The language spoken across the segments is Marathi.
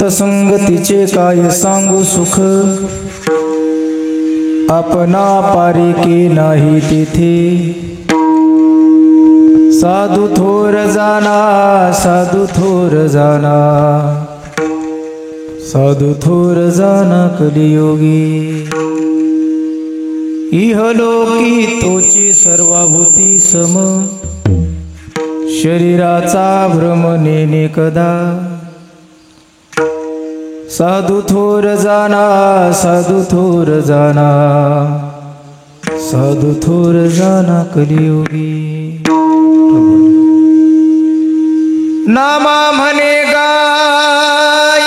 संत संगतीचे काय सांगू सुख, आपणा पारिके नाही तेथे। साधू थोर जाना, साधू थोर जाना, साधू थोर जाना कलियोगी। इहलोकी तोची सर्वाभूती सम, शरीराचा भ्रम नेने कदा। साधू थोर जाना, साधू थोर जाना, साधू थोर जाना कलियोगी। नामा म्हणे गाय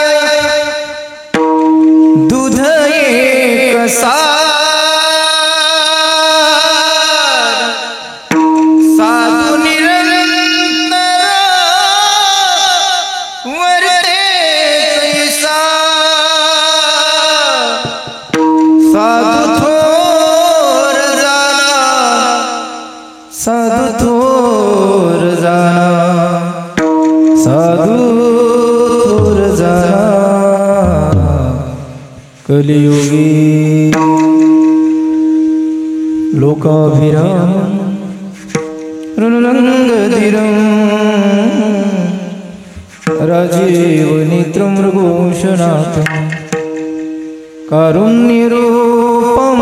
दूध एक सार, साधू निरंतर वरते कैसा। साधू थोर जाना, साधू थोर जाना, साधू थोर जाना कलियुगी। लोकाभिराम रणरंगधीरं, राजीव नेत्रं मृगोषणाथं, कारुण्यरूपं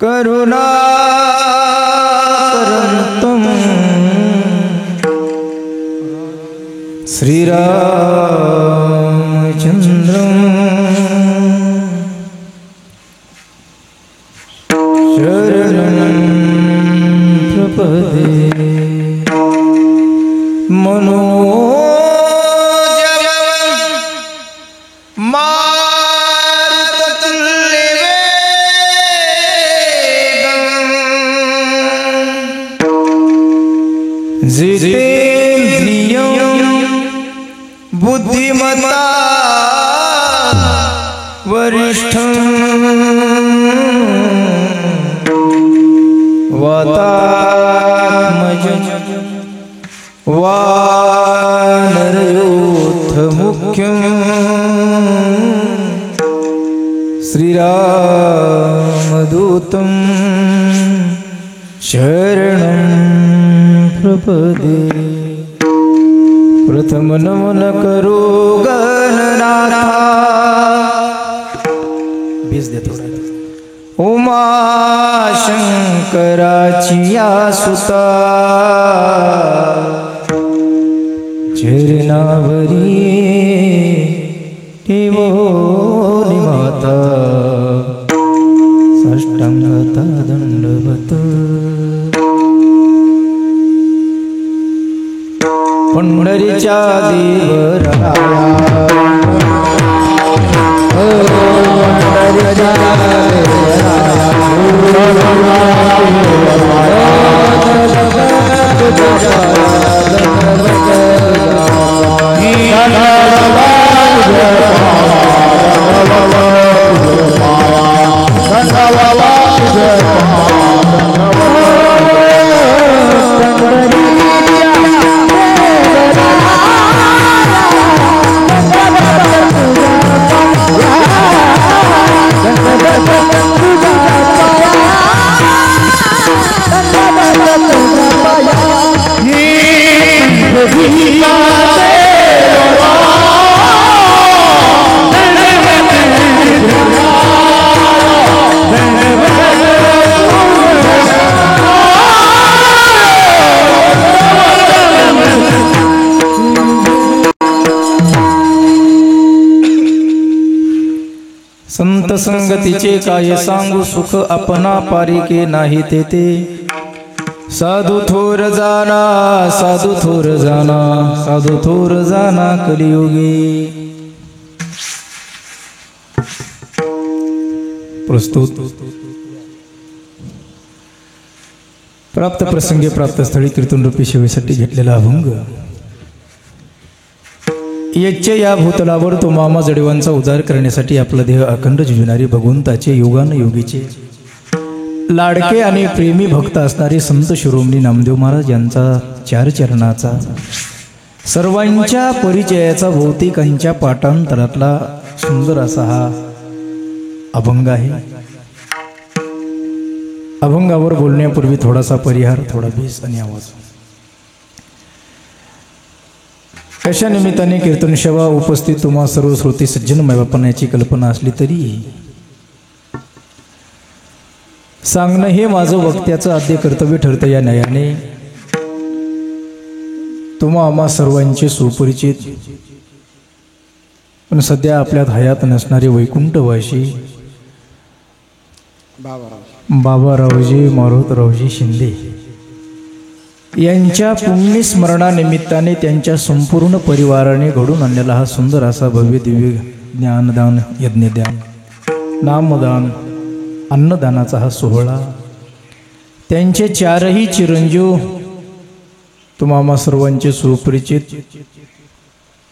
करुणाकरन्तं, श्रीरामचन्द्रं शरणं प्रपदे। मनोजवं मारुततुल्यवेगं, जितेन्द्रियं बुद्धिमता वरिष्ठं, वातात्मजं वानरयोद्धमुख्यं, श्रीरामदूतं शरणं प्रपदे। प्रथम नमन करो गणनाथा, बीज देतो। उमा शंकराची या सुता, चरणावरी ठेवोनी माता, साष्टांगता दंडवत। पंढरीच्या देवराया, पंढरीच्या संत संगतीचे काय सांगू सुख, आपणा पारिके नाही तेथे। साधू थोर जाना, साधू थोर जाना, साधू थोर जाना कलियुगी। प्रस्तुत प्राप्त प्रसंगी प्राप्त स्थळी कीर्तन रूपी सेवेसाठी घेतलेला अभंग। यच्चे या भूतलावर तो मामा जडीवांचा उद्धार करण्यासाठी आपला देह अखंड झुजणारे भगवंताचे योगान योगीचे लाडके आणि प्रेमी भक्त असणारे संत शिरोमणी नामदेव महाराज यांचा चार चरणाचा सर्वांच्या परिचयाचा भौतिकांच्या पाठांतरातला सुंदर असा हा अभंग आहे. अभंगावर बोलण्यापूर्वी थोडासा परिहार, थोडा बेस आणि आवाज. कशा निमित्ताने कीर्तन सेवा उपस्थित तुम्हा सर्व श्रोते सज्जन मायबापांना याची कल्पना असली तरी सांगणं हे माझं वक्त्याचं आद्य कर्तव्य ठरतं. या न्यायाने तुम्हा आम्हा सर्वांचे सुपरिचित पण सध्या आपल्यात हयात नसणारे वैकुंठवासी बाबारावजी मारुतरावजी शिंदे यांच्या पुण्यस्मरणानिमित्ताने त्यांच्या संपूर्ण परिवाराने घडून आणलेला हा सुंदर असा भव्य दिव्य ज्ञानदान, यज्ञदान, नामदान, अन्नदानाचा हा सोहळा. त्यांचे चारही चिरंजीव तुम्हा सर्वांचे सुपरिचित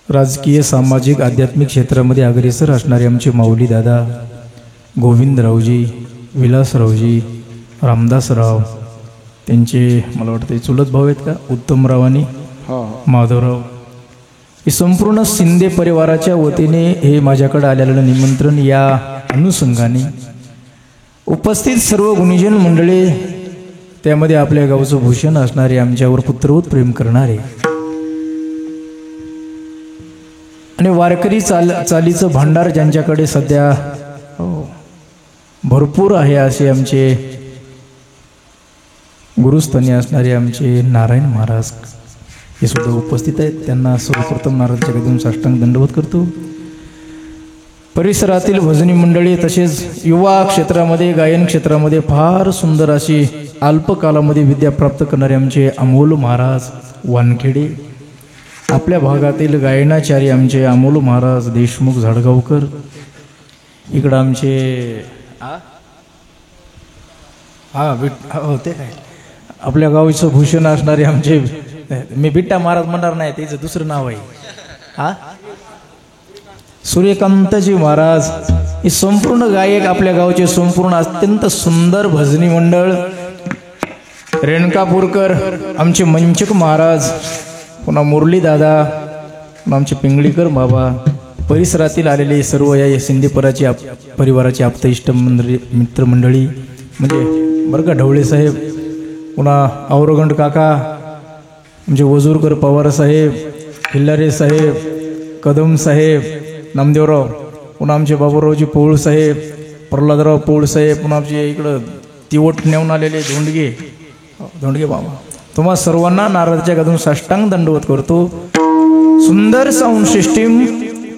राजकीय, सामाजिक, आध्यात्मिक क्षेत्रामध्ये अग्रेसर असणारे आमचे माऊली दादा गोविंदरावजी, विलासरावजी, रामदासराव, त्यांचे मला वाटतं चुलत भाऊ आहेत का, उत्तमराव आणि माधवराव, हे संपूर्ण शिंदे परिवाराच्या वतीने हे माझ्याकडे आलेलं निमंत्रण. या अनुषंगाने उपस्थित सर्व गुणीजन मंडळी, त्यामध्ये आपल्या गावचं भूषण असणारे, आमच्यावर पुत्रवत प्रेम करणारे आणि वारकरी चालीचं भांडार ज्यांच्याकडे सध्या भरपूर आहे असे आमचे गुरुस्थानी असणारे आमचे नारायण महाराज हे सुद्धा उपस्थित आहेत. त्यांना सर्वप्रथम नारदच्या गदून साष्टांग दंडवत करतो. परिसरातील भजनी मंडळी तसेच युवा क्षेत्रामध्ये, गायन क्षेत्रामध्ये फार सुंदर अशी अल्पकालामध्ये विद्या प्राप्त करणारे आमचे अमोल महाराज वानखेडे, आपल्या भागातील गायनाचार्य आमचे अमोल महाराज देशमुख झाडगावकर, इकडं आमचे ते काय आपल्या गावचं भूषण असणारे आमचे, मी बिट्टा महाराज म्हणणार नाही, त्याचं दुसरं नाव आहे सूर्यकांतजी महाराज. हे संपूर्ण गायक आपल्या गावचे संपूर्ण अत्यंत सुंदर भजनी मंडळ. रेणकापूरकर आमचे मंचक महाराज, पुन्हा मुरली दादा, पुन्हा आमचे पिंगळीकर बाबा, परिसरातील आलेले सर्व या शिंदेपराची परिवाराची आप्तइष्ट मित्रमंडळी, म्हणजे बरं का ढवळे साहेब, पुन्हा औरगंड काका, म्हणजे वजूरकर पवार साहेब, खिल्लारे साहेब, कदम साहेब, नामदेवराव, पुन्हा आमचे बाबूरावजी पौळ साहेब, प्रल्हादराव पौळ साहेब, पुन्हा आमचे इकडं तिवट नेऊन आलेले धोंडगे बाबा, तुम्हा सर्वांना नारदच्या गादून साष्टांग दंडवत करतो. सुंदर साऊंड सिस्टीम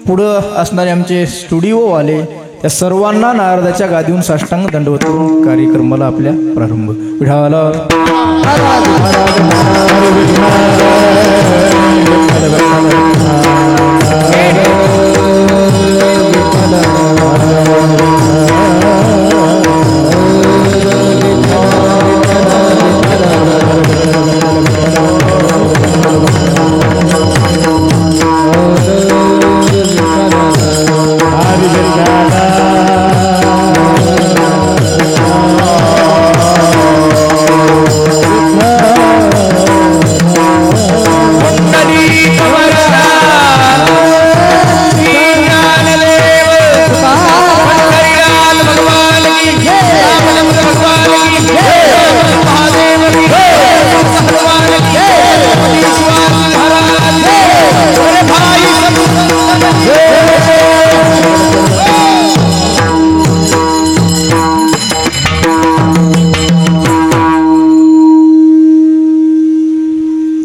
पुढं असणारे आमचे स्टुडिओवाले, त्या सर्वांना नारदाच्या गादीहून साष्टांग दंडवत करून कार्यक्रमाला आपल्या प्रारंभ. विठाला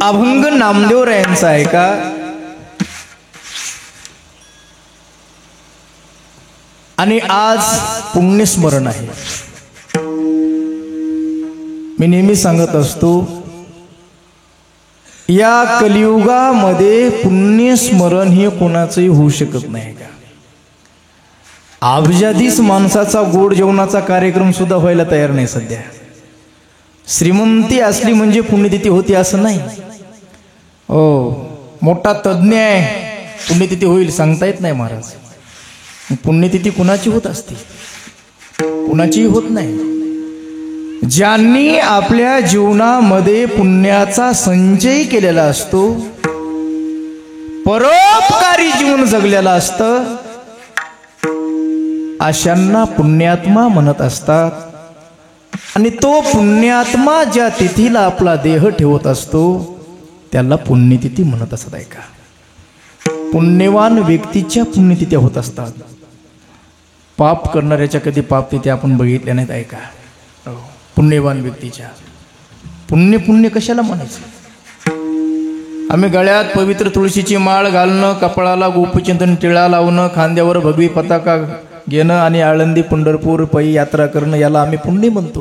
अभंग नामदेवरायांचा आहे का? आणि आज पुण्यस्मरण आहे. मी नेहमी सांगत असतो, या कलियुगामध्ये पुण्यस्मरण हे कोणाचंही होऊ शकत नाही का? अब्जाधीश माणसाचा गोड जेवणाचा कार्यक्रम सुद्धा व्हायला तयार नाही सध्या. श्रीमंती असली म्हणजे पुण्यतिथी होती असं नाही. मोठा तज्ञ आहे, पुण्यतिथी होईल सांगता येत नाही महाराज. पुण्यतिथी कुणाची होत असते? कुणाचीही होत नाही. ज्यांनी आपल्या जीवनामध्ये पुण्याचा संचय केलेला असतो परोपकारी जीवन जगलेलं असतं अशांना पुण्यात्मा म्हणत असतात. आणि तो पुण्यात्मा ज्या तिथीला आपला देह ठेवत असतो त्याला पुण्यतिथी म्हणत असतात. ऐका, पुण्यवान व्यक्तीच्या पुण्यतिथ्या होत असतात. पाप करणाऱ्याच्या कधी पाप तिथे आपण बघितल्या नाहीत. ऐका, पुण्यवान व्यक्तीच्या पुण्य पुण्य कशाला म्हणायचं. आम्ही गळ्यात पवित्र तुळशीची माळ घालणं, कपाळाला गोपीचंदन टिळा लावणं, खांद्यावर भगवी पताका घेणं आणि आळंदी पंढरपूर पै यात्रा करणं याला आम्ही पुण्य म्हणतो.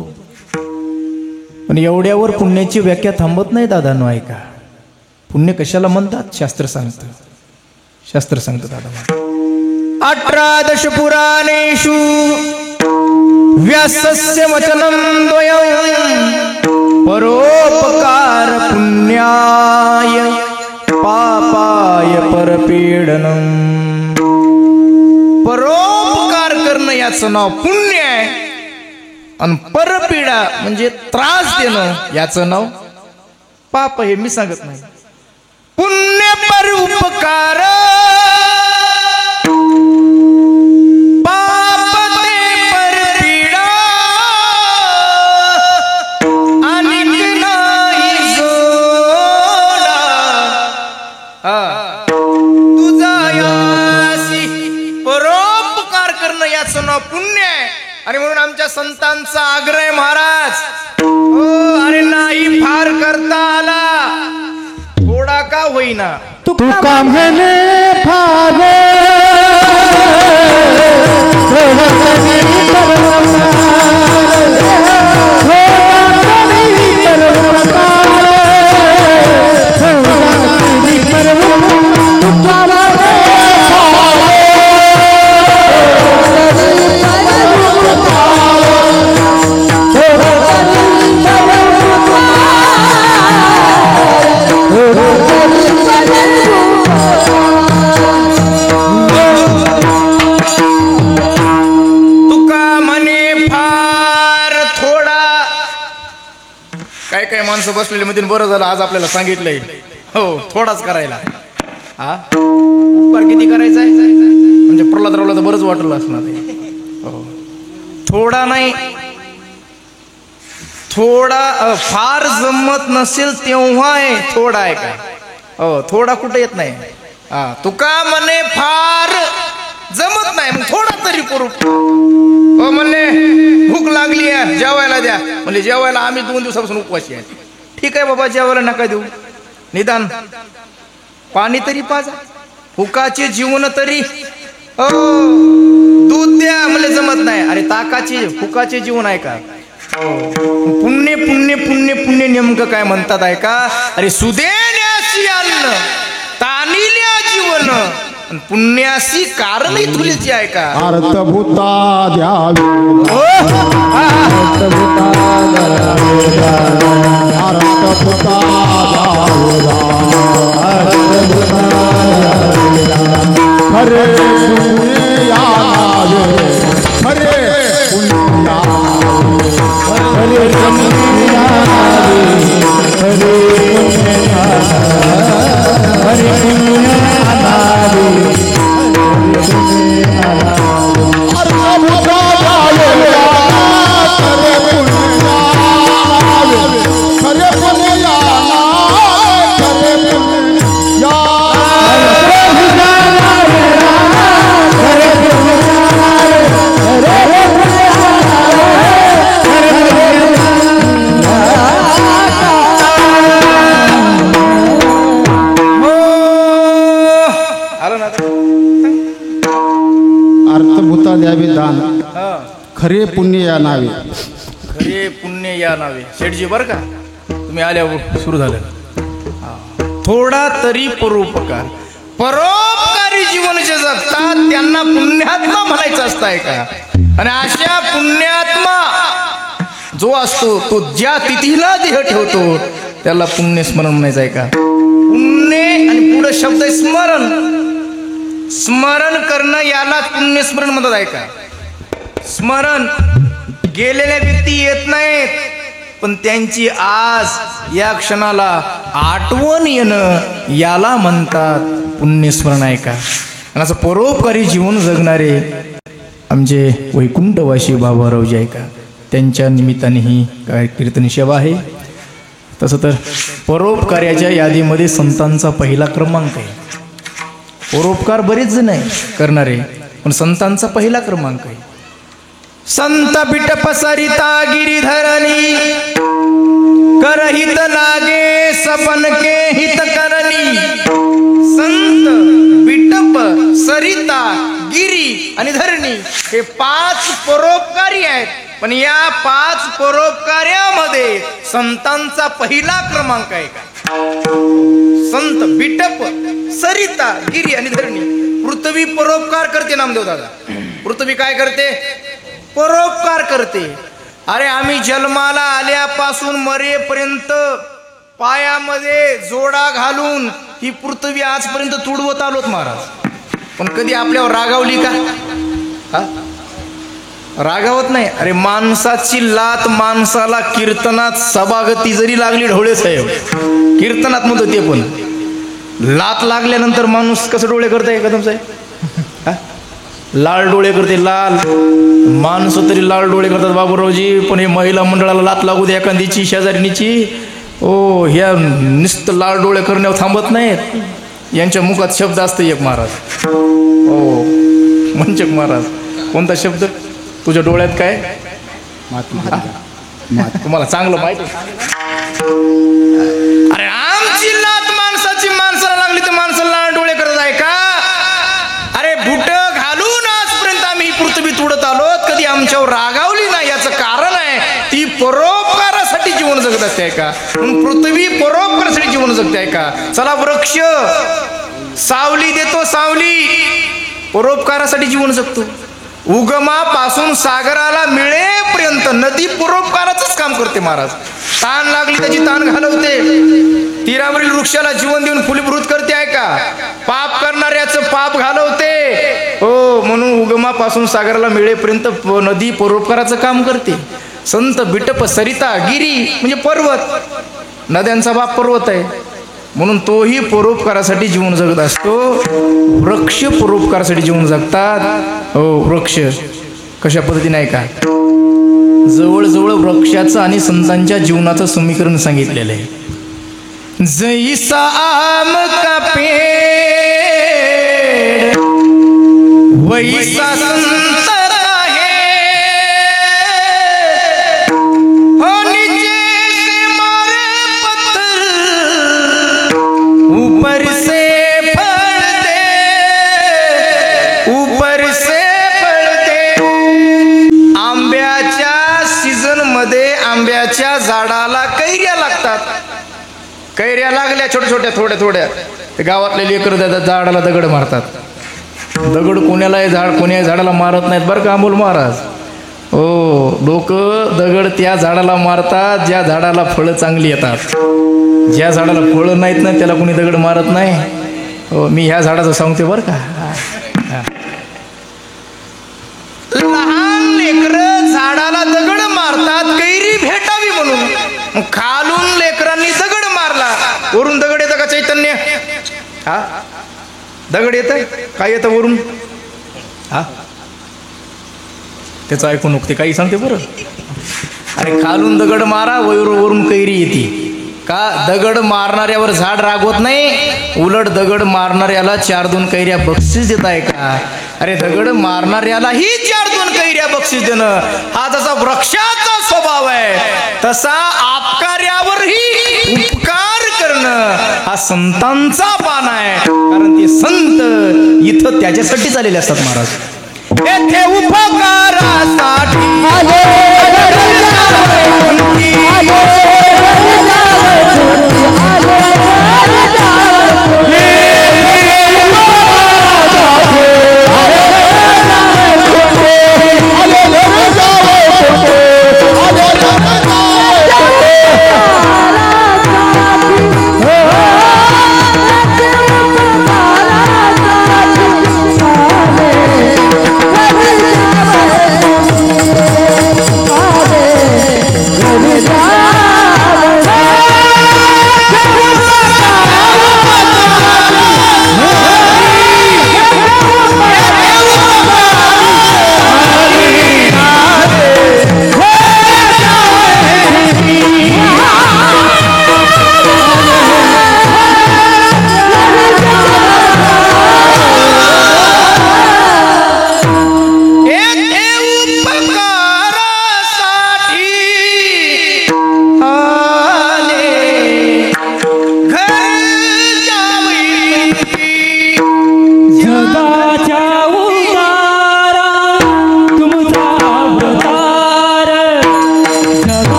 पण एवढ्यावर पुण्याची व्याख्या थांबत नाही दादांनो. ऐका, पुण्य कशाला म्हणतात शास्त्र सांगतं. शास्त्र सांगतं दादा, 18 पुराणेषु व्यासस्य वचनं द्वयं परोपकार पुण्याय पापाय परपीडनम. परोपकार करणं याचं नाव पुण्य आहे आणि परपीडा म्हणजे त्रास देणं याचं नाव पाप आहे. मी सांगत नाही. पुण्य परोपकार पुण्य आहे. आणि म्हणून आमच्या संतांचा आग्रह महाराज, अरे नाही फार करता आला थोडा का होईना तुका म्हणे फार माणसं बसलेली मध्ये बरं झालं आज आपल्याला सांगितलंय. हो, थोडाच करायला. हा, उपकार किती करायचा आहे म्हणजे प्रल्हाद रावला तर बरंच वाटलं असणार. हो, थोडा नाही, थोडा फार जमत नसेल तेव्हा आहे थोडा. आहे का? हो, थोडा कुठे येत नाही. हा, तुका म्हणे फार जमत नाही मग थोडा तरी करू. हो म्हणले भूक लागली आहे जेवायला द्या. म्हणजे जेवायला आम्ही 2 दिवसापासून उपवासी आहे. ठीक आहे बाबा, जेवायला नका देऊ, निदान पाणी तरी पाजा, फुकाचे जीवन तरी दूध द्या. मला जमत नाही. अरे ताकाचे फुकाचे जीवन आहे का? पुण्य पुण्य पुण्य पुण्य नेमकं काय म्हणतात आहे का? अरे सुदेण्यासी अन्न तानिल्या जीवन पुण्यासी कारणही तुलीची आहे का? अर्थभूता द्यावी हरे पुण्या हरे पुण्या हरे पुण्या हरे पुण्या अर्थभूता द्यावी दान खरे पुण्य या नावे. खरे पुण्य या नावे. शेठजी बरं का, तुम्ही आल्यावर सुरू झालं. थोडा तरी परोपकार, परोपकारी जीवन जे जगतात त्यांना पुण्यात्मा म्हणायचं असतं का? आणि अशा पुण्यात्मा जो असतो तो ज्या तिथीला देह ठेवतो त्याला पुण्यस्मरण म्हणायचं आहे का? पुण्य आणि पुढे शब्द स्मरण. स्मरण करणं याला पुण्यस्मरण म्हणतात आहे का? स्मरण गेलेल्या व्यक्ती येत नाहीत पण त्यांची आज या क्षणाला आठवण येणं याला म्हणतात पुण्यस्मरण आहे का. आणि असं परोपकारी जीवन जगणारे आमचे वैकुंठवासी बाबारावजी आहे का, त्यांच्या निमित्ताने ही काय कीर्तन सेवा आहे. तसं तर परोपकार्याच्या यादीमध्ये संतांचा पहिला क्रमांक आहे. परोपकार बरेच जण आहे करणारे, पण संतांचा पहिला क्रमांक आहे. संत बिटप सरिता गिरीधरणी करहित लागे सपन के हित करणी. संत बिटप सरिता गिरी आणि धरणी हे 5 परोपकारी आहेत. पण या 5 परोपकार्यामध्ये संतांचा पहिला क्रमांक आहे का. संत बिटप सरिता गिरी आणि धरणी. पृथ्वी परोपकार करते नामदेव दादा. पृथ्वी काय करते, परोपकार करते. अरे आम्ही जन्माला आल्यापासून मरेपर्यंत पायामध्ये जोडा घालून ही पृथ्वी आजपर्यंत तुडवत आलोत महाराज. पण कधी आपल्यावर रागावली का. रागावत नाही. अरे माणसाची लात माणसाला कीर्तनात सभागती जरी लागली, ढोळे साहेब कीर्तनात म्हणतो ते पण, लात लागल्यानंतर माणूस कसं डोळे करताय कदम साहेब. लाल डोळे करते, लाल माणसं तरी लाल डोळे करतात बाबूरावजी. पण हे महिला मंडळाला लात लागू दे एखादीची शेजारीची, ओ ह्या नुसतं लाल डोळे करण्यावर थांबत नाहीत. यांच्या मुखात शब्द असतं एक महाराज. हो मंचक महाराज. कोणता शब्द तुझ्या डोळ्यात काय. तुम्हाला चांगलं माहिती. अरे आमची लात माणसाची माणसाला लागली तर माणसाला लाल डोळे करत आहे का. अरे बुट घालून आजपर्यंत आम्ही ही पृथ्वी तुडत आलो, कधी आमच्यावर रागावली नाही. याचं कारण आहे ती परोपकारासाठी जीवन जगत असते का. पृथ्वी परोपकारासाठी जीवन जगते आहे का. चला वृक्ष सावली देतो, सावली परोपकारासाठी जीवन जगतो. उगमापासून सागराला मिळेपर्यंत नदी परोपकाराचंच काम करते महाराज. ताण लागली त्याची ताण घालवते. तीरावरील वृक्षाला जीवन देऊन फुलभृत करते आहे का. पाप करणाऱ्याचं पाप घालवते. हो म्हणून उगमापासून सागराला मिळेपर्यंत नदी परोपकाराचं काम करते. संत बिटप सरिता गिरी म्हणजे पर्वत, नद्यांचा बाप पर्वत आहे. म्हणून तोही परोपकारासाठी जीवन जगत असतो. वृक्ष परोपकारासाठी जीवन जगतात. हो वृक्ष कशा पद्धतीने आहे का. जवळजवळ वृक्षाचं आणि संतांच्या जीवनाचं समीकरण सांगितलेलं आहे. जैसा आम का पेड़ वैसा संत है, हो नीचे से मारे पत्थर ऊपर से पड़ते, ऊपर से पड़ते. आंब्याच्या सीझन मध्ये आंब्याच्या झाडाला कैऱ्या लागतात. कैऱ्या लागल्या छोट्या छोट्या थोड्या थोड्या, गावातले लेकर झाडाला दगड मारतात. दगड कोणालाही झाड कोण्याही झाडाला मारत नाहीत बरं का अमोल महाराज. हो लोक दगड त्या झाडाला मारतात ज्या झाडाला फळं चांगली येतात. ज्या झाडाला फळं नाहीत ना त्याला कोणी दगड मारत नाही. हो मी ह्या झाडाचं सांगते बरं का. लहान लेकरं झाडाला दगड मारतात कैरी भेटावी म्हणून. खालून लेकरांनी दगड मारला, वरून दगड येतं का चैतन्य. हा दगड येतं काय येतं वरून. हा त्याचं ऐकून नुकते काही सांगते बरं. अरे खालून दगड मारा वरून कैरी येते का. दगड मारणाऱ्यावर झाड रागवत नाही, उलट दगड मारणाऱ्याला 4-2 कैऱ्या बक्षीस देत आहे का. अरे दगड मारणाऱ्यालाही 4-2 कैऱ्या बक्षीस देणं हा जसा वृक्षाचा स्वभाव आहे, तसा आपकार्यावरही उपकार करणं हा संतांचा पान आहे. कारण ते संत इथं त्याच्यासाठी आलेले असतात महाराज. येथे उपकारासाठी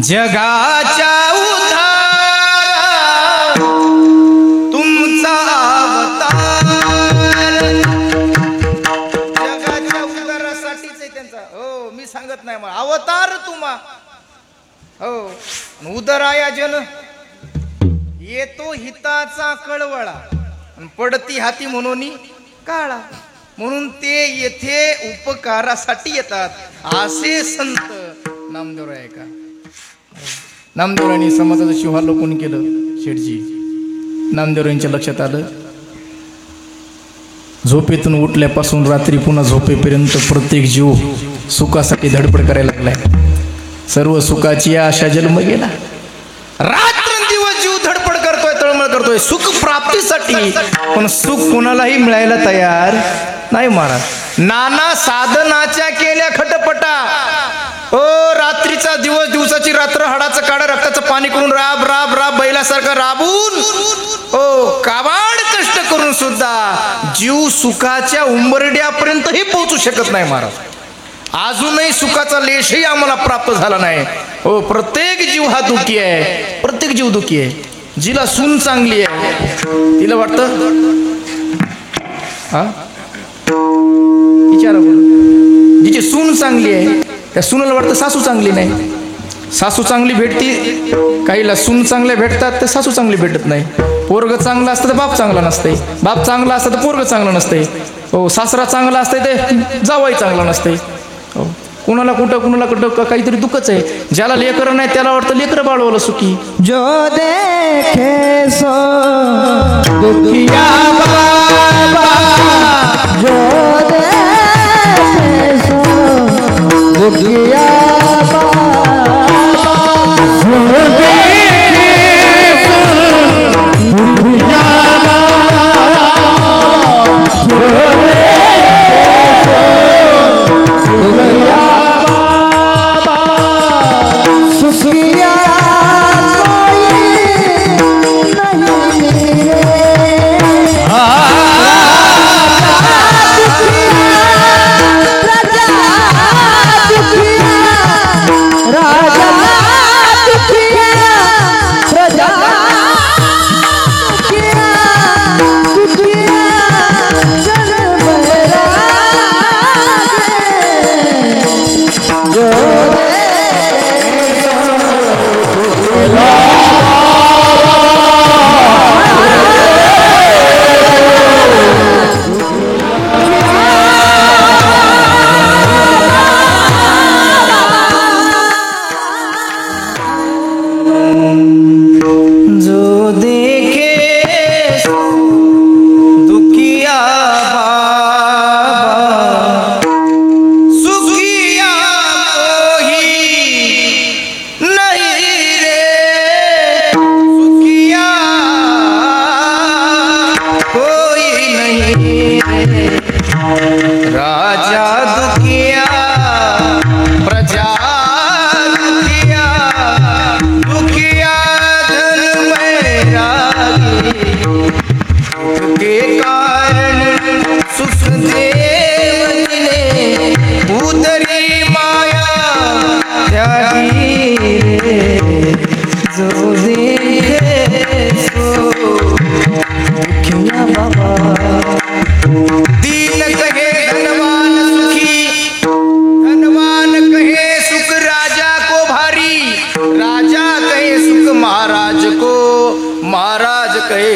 जगाच्या उद्धार तुमचा अवतार, जगाच्या उद्धारासाठीच आहे त्यांचा. हो मी सांगत नाही मला अवतार तुम्हा. हो उदराया जन येतो हिताचा कळवळा आणि पडती हाती म्हणून काळा, म्हणून ते येथे उपकारासाठी येतात असे संत नामदेवराय आहे का. नामदेवरायांनी समाजाचं शिवालोकन केलं. शेठजी नामदेवरायांच्या लक्षात आलं झोपेतून उठल्यापासून रात्री पुन्हा झोपेपर्यंत प्रत्येक जीव सुखासाठी धडपड करायला लागलाय. सर्व सुखाची आशा जन्म गेला. रात्रंदिवस जीव धडपड करतोय, तळमळ करतोय सुख प्राप्तीसाठी, पण सुख कोणालाही मिळायला तयार नाही महाराज. नाना साधनाच्या केल्या खटपटा. ओ रात्रीचा दिवस, दिवसाची रात्र, हाडाचं काढा रक्ताचं पाणी करून राब राब राब बैलासारखं राबून ओ काबाड कष्ट करून सुद्धा जीव सुखाच्या उंबरड्यापर्यंतही पोहोचू शकत नाही महाराज. अजूनही सुखाचा लेशही आम्हाला प्राप्त झाला नाही. हो प्रत्येक जीव हा दुःखी आहे, प्रत्येक जीव दुःखी आहे. जिला सून चांगली आहे तिला वाटतं हा विचारा बोल. जिची सून चांगली आहे त्या सुनाला वाटतं सासू चांगली नाही. सासू चांगली भेटती, काहीला सून चांगल्या भेटतात तर सासू चांगली भेटत नाही. पोरग चांगला असतं तर बाप चांगला नसते, बाप चांगला असतं तर पोरग चांगलं नसते. हो सासरा चांगला असते ते जावई चांगला नसते. हो कुणाला कुठं काहीतरी दुःखच आहे. ज्याला लेकरं नाही त्याला वाटतं लेकरं बाळवलं सुखी. जो देखे सो दुखिया बाबा, जो देखे सो दुखिया बाबा, जो देखे सो दुखिया बाबा, जो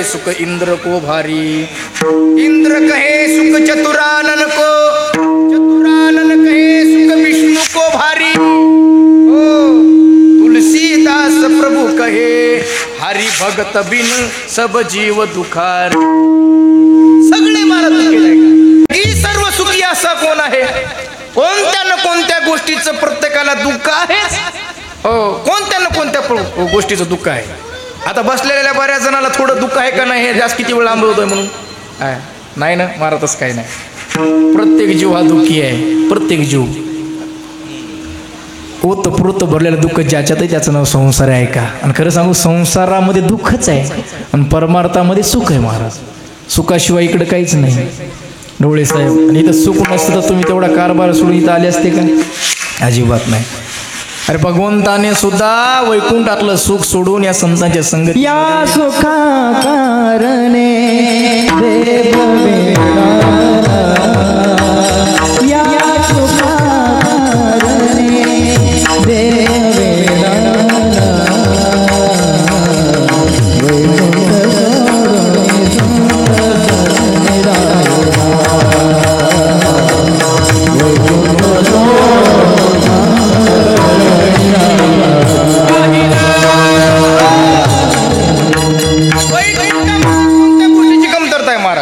सुख इंद्र को भारी, इंद्र कहे सुख चतुरानन को, चतुरानन कहे सुख विष्णु को भारी. ओ तुलसीदास प्रभु कहे हरि भगत बिन सब जीव दुखार. सगळे मला दुःखी नाही. ही सर्व सुखी असा कोण आहे? कोणत्या ना कोणत्या गोष्टीचं प्रत्येकाला दुःख आहे. हो कोणत्या ना कोणत्या गोष्टीचं दुःख आहे. आता बसलेल्या बऱ्याच जणाला थोडं दुःख आहे का नाही हे जास्त किती वेळ लांब होतोय म्हणून नाही ना मारतच काही नाही. प्रत्येक जीव हा दुःखी आहे. प्रत्येक जीव ओतप्रोत भरलेलं दुःख ज्याच्यातही त्याचं नाव संसार आहे का. आणि खरं सांगू संसारामध्ये दुःखच आहे आणि परमार्थामध्ये सुख आहे महाराज. सुखाशिवाय इकडे काहीच नाही. डोळे साहेब आणि इथं सुख नसतं तर तुम्ही तेवढा कारभार सोडून इथं आले असते का? अजिबात नाही. अरे भगवंताने सुद्धा वैकुंठातलं सुख सोडून या संतांच्या संगती या सुखा कारणे देव वेडा या सुखा कारणे देव वेडा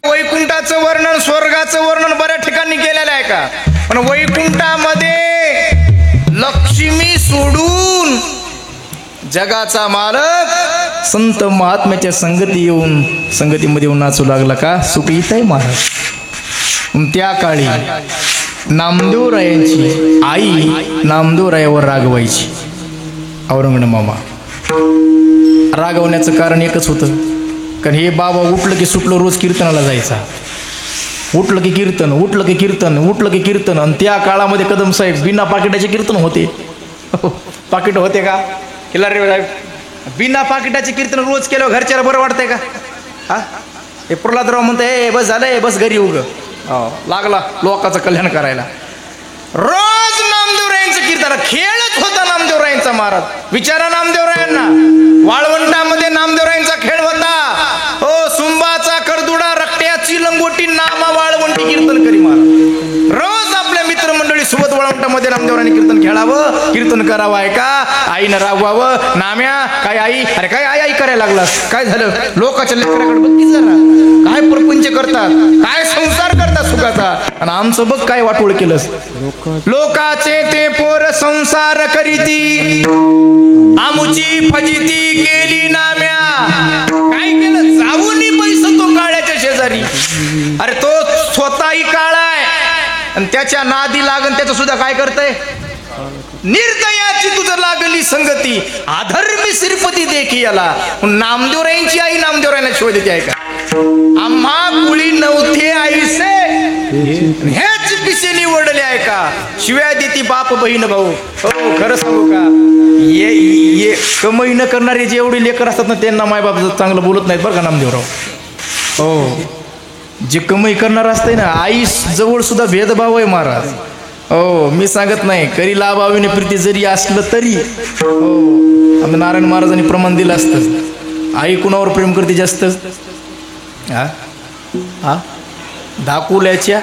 वैकुंठाचं वर्णन स्वर्गाचं वर्णन बऱ्याच ठिकाणी केलेलं आहे का, पण वैकुंठामध्ये लक्ष्मी सोडून जगाचा मालक संत महात्म्याच्या संगतीमध्ये येऊन नाचू लागला का, सुख इथं आहे महाराज. त्या काळी नामदेवरायांची आई नामदेवरायावर रागवायची. औरंगण मामा रागवण्याचं कारण एकच होतं, कारण हे बाबा उठलं की सुटलं रोज कीर्तनाला जायचा. उठलं की कीर्तन, उठलं की कीर्तन, उठलं की कीर्तन. आणि त्या काळामध्ये कदम साहेब बिना पाकिटाचे कीर्तन होते. पाकिट होते का केला रे साहेब? बिना पाकिटाचे कीर्तन रोज केलं घरच्याला बरं वाटतंय का? हा हे प्रल्हादराव म्हणते बस झालंय, बस घरी उग लागला लोकांचं कल्याण करायला. रोज नामदेवरायांचं कीर्तन खेळच होता नामदेवरायांचा महाराज. विचारा नामदेवरायांना, वाळवंटामध्ये नामदेवरायांचा खेळ होता. हो सुंबाचा करदुडा रक्ट्याची लंगोटी नामा वाळवंटी कीर्तन करी महाराज. रोज आपल्या मित्रमंडळी सोबत वाळवंटामध्ये नामदेवरायांनी कीर्तन खेळावं, कीर्तन करावं. आहे का आईनं रागवावं, नाम्या काय आई, अरे काय आई आई करायला लागलास, काय झालं? लोकांच्या लेकराकडे बघ की जरा, काय प्रपंच करतात, काय संसार करतात सुखाचा. आणि आमचं बघ काय वाटोळ केलंस. लोकाचे ते पोर संसार करीती, आमुची फजिती केली नाम्या. काय केलं? जाऊनी पैसा तो काळ्याच्या शेजारी. अरे तो स्वतःही काळा आहे आणि त्याच्या नादी लागन त्याचं सुद्धा काय करतंय? निर्दयाची तुझं लागली संगती, अधर्मी श्रीपती देखी याला. नामदेवरायांची आई नामदेवरायांना शिवाय देते आहे का? आम्हा कुळी नव्हते आईसे हेच पिसे निवडले आहे का? शिव्या देती बाप बहीण भाऊ. हो खरं सांगू का, ये कमाई न करणारे जे एवढे लेकर असतात ना त्यांना मायबाप चांगलं बोलत नाहीत बरं का नामदेवराव. हो जे कमाई करणार असते ना आई जवळ सुद्धा भेदभाव आहे महाराज. हो मी सांगत नाही, करी लाभावीने प्रीती जरी असलं तरी. हो आम्ही नारायण महाराजांनी प्रमाण दिलं असतं. आई कुणावर प्रेम करते जास्त? हा हा धाकुल्याच्या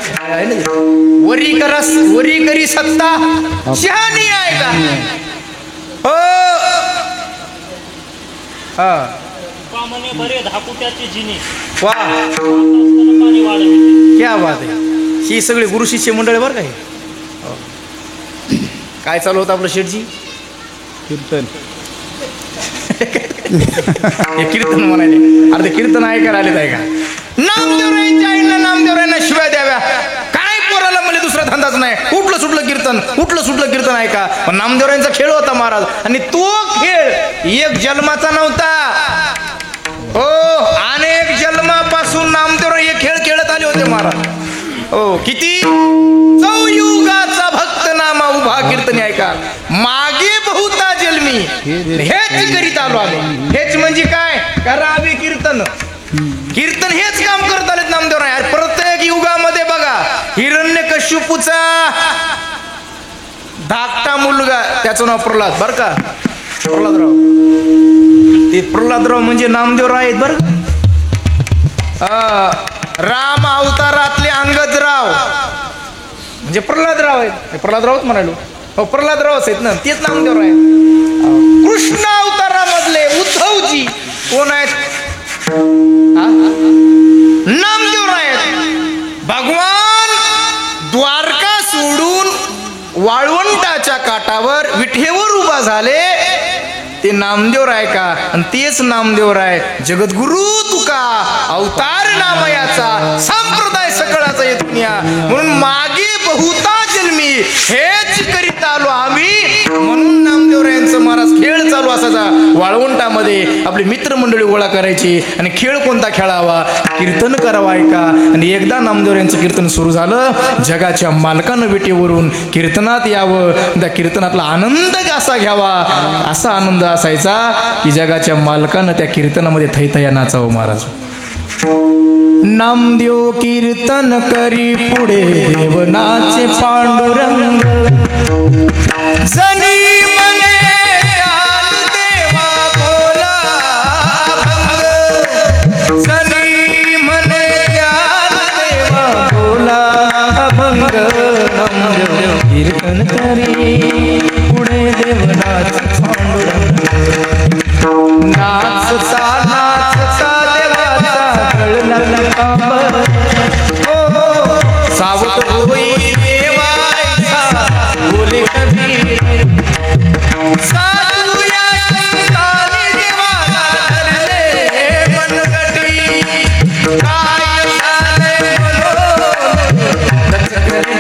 वरी करी सत्ता शहाणी आहे का? हो हा बरे धाकुट्याचे जिने वा पाणी वाढवते. क्या बात आहे. ही सगळी गुरु शिष्य मंडळ बरं काय. काय चालू होतं आपलं शेठजी? कीर्तन. हे कीर्तन म्हणाले. अरे ते कीर्तन ऐकायला आलेत आहे का? नामदेवरायांच्या आईला नामदेवरायांना शिवाय द्याव्या. काय पोराला म्हणजे दुसरा धंदाच नाही. उठलं सुटलं कीर्तन आहे का? पण नामदेवरायांचा खेळ होता महाराज. आणि तो खेळ एक जन्माचा नव्हता. हो अनेक जन्मापासून नामदेवराय हे खेळ खेळत आले होते महाराज. हो किती चौयुगाचा भक्त नामा उभा कीर्तनी आहे का? मागे बहुता जन्मी हेच करीत आलो आम्ही. हेच म्हणजे काय? करावे कीर्तन. कीर्तन हेच काम करत आलेत नामदेवराय. प्रत्येक युगामध्ये बघा हिरण्यकश्यपूचा धाकटा मुलगा त्याचं नाव प्रल्हाद बरं का. प्रल्हादराव ते प्रल्हादराव म्हणजे नामदेवराय आहेत बरं. राम अवतारातले अंगदराव म्हणजे प्रल्हादराव आहेत. प्रल्हादरावच म्हणालो. हो प्रल्हादरावच आहेत ना, तेच नामदेवराव आहेत. कृष्ण अवतारामधले उद्धवजी कोण आहेत? नामदेवराय आहेत. भगवान द्वारका सोडून वाळवंटाच्या काठावर विठेवर उभा झाले ते नामदेवराय का? आणि तेच नामदेवराय जगद्गुरु तुका अवतार नामयाचा संप्रदाय सकळाचा येथून या. म्हणून मागे बहुता जन्मी हेच करीत आलो आम्ही. म्हणून नामदेवरायांचं महाराज खेळ चालू असायचा. वाळवंटामध्ये आपली मित्रमंडळी गोळा करायची आणि खेळ कोणता खेळावा, कीर्तन करावा ऐका. आणि एकदा नामदेव यांचं कीर्तन सुरू झालं, जगाच्या मालकानं विटेवरून कीर्तनात यावं, त्या कीर्तनातला आनंद कसा घ्यावा, असा आनंद असायचा की जगाच्या मालकानं त्या कीर्तनामध्ये थैथया नाचावं. महाराज नामदेव कीर्तन करी पुढे देवनाचे पांडुरंग, जनी मने ज्ञान देवा बोला भंग, जनी मने ज्ञान देवा बोला भंग. नामदेव कीर्तन करी पुढे देवनाचे पांडुरंग, नाचता नाचता सावत होई देवाचा बोले कबीर, साधूया संतानी देवाला धरले मनगटी, काय झाले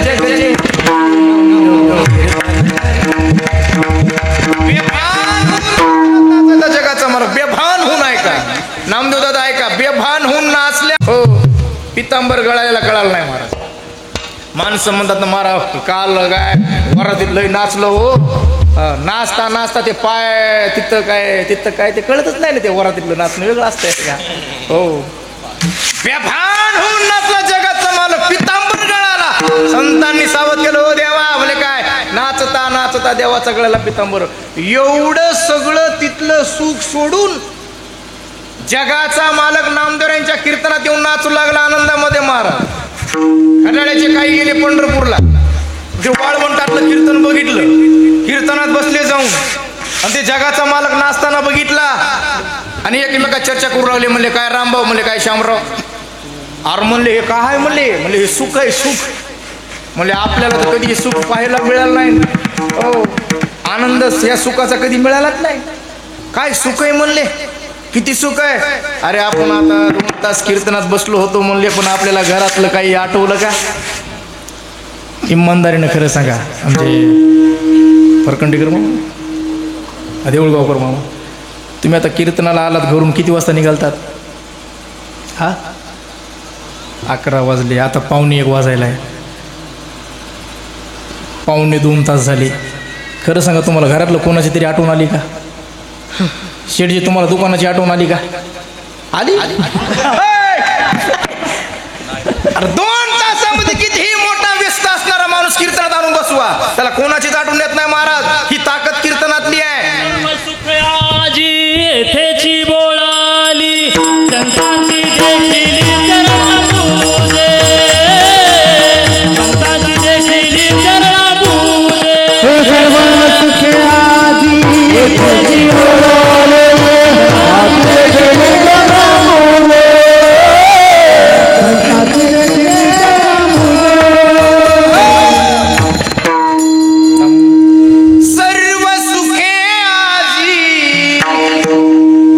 जगले जगाचा मला बेभान होऊन ऐका. नामदेव दादा ऐका, बेभान होऊन नाचल्या. हो, पितांबर गळायला कळालं नाही महाराज. माणसं म्हणतात ना मारा काल काय वरातीत लय नाचलो हो, नाचता नाचता ते पाय तिथं काय ते कळतच नाही ना, ते वरातीतलं नाचणं वेगळं असतंय का. हो, बेभान होऊन नाचला जगाचा मालक, पितांबर गळाला. संतांनी सावध केलं, हो देवा म्हणजे काय, नाचता नाचता देवाचा गळाला पितांबर. एवढं सगळं तिथलं सुख सोडून जगाचा मालक नामदेवांच्या कीर्तनात येऊन नाचू लागला आनंदामध्ये. महाराज खंडाळ्याचे काही गेले पंढरपूरला, ते वाळवंटातलं कीर्तन बघितलं, कीर्तनात बसले जाऊन, आणि ते जगाचा मालक नाचताना बघितला. आणि एकमेका चर्चा करू लागले. म्हणले काय रामभाऊ, म्हणले काय श्यामराव, अरे म्हणले हे काय, म्हणले हे सुख आहे सुख. म्हणले आपल्याला तर कधी हे सुख पाहायला मिळालं नाही. हो, आनंद या सुखाचा कधी मिळालाच नाही. काय सुख आहे म्हणले, किती सुख आहे. अरे आपण आता 2 तास कीर्तनात बसलो होतो म्हणले, पण आपल्याला घरातलं काही आठवलं का. इमानदारीनं खरं सांगा. आमचे फरकंडीकर मामा, देऊळगावकर मामा, तुम्ही आता कीर्तनाला आलात घरून किती वाजता निघालतात. हा 11 वाजले, आता 1:45 वाजायला आहे, 1:45-2 तास झाले. खरं सांगा, तुम्हाला घरातलं कोणाची तरी आठवण आली का. शेठजी तुम्हाला दुकानाची आठवण आली का. आली. अरे 2 तासामध्ये कितीही मोठा व्यस्त असणारा माणूस कीर्तनात आणून बसवा, त्याला कोणाचीच आठवण येत नाही. महाराज ही ताकद कीर्तनातली आहे. सुखयाजी येथेची बोळाली, संतांची देखील चरणाबुले, संतांची देखील चरणाबुले. सर्व सुखे आजी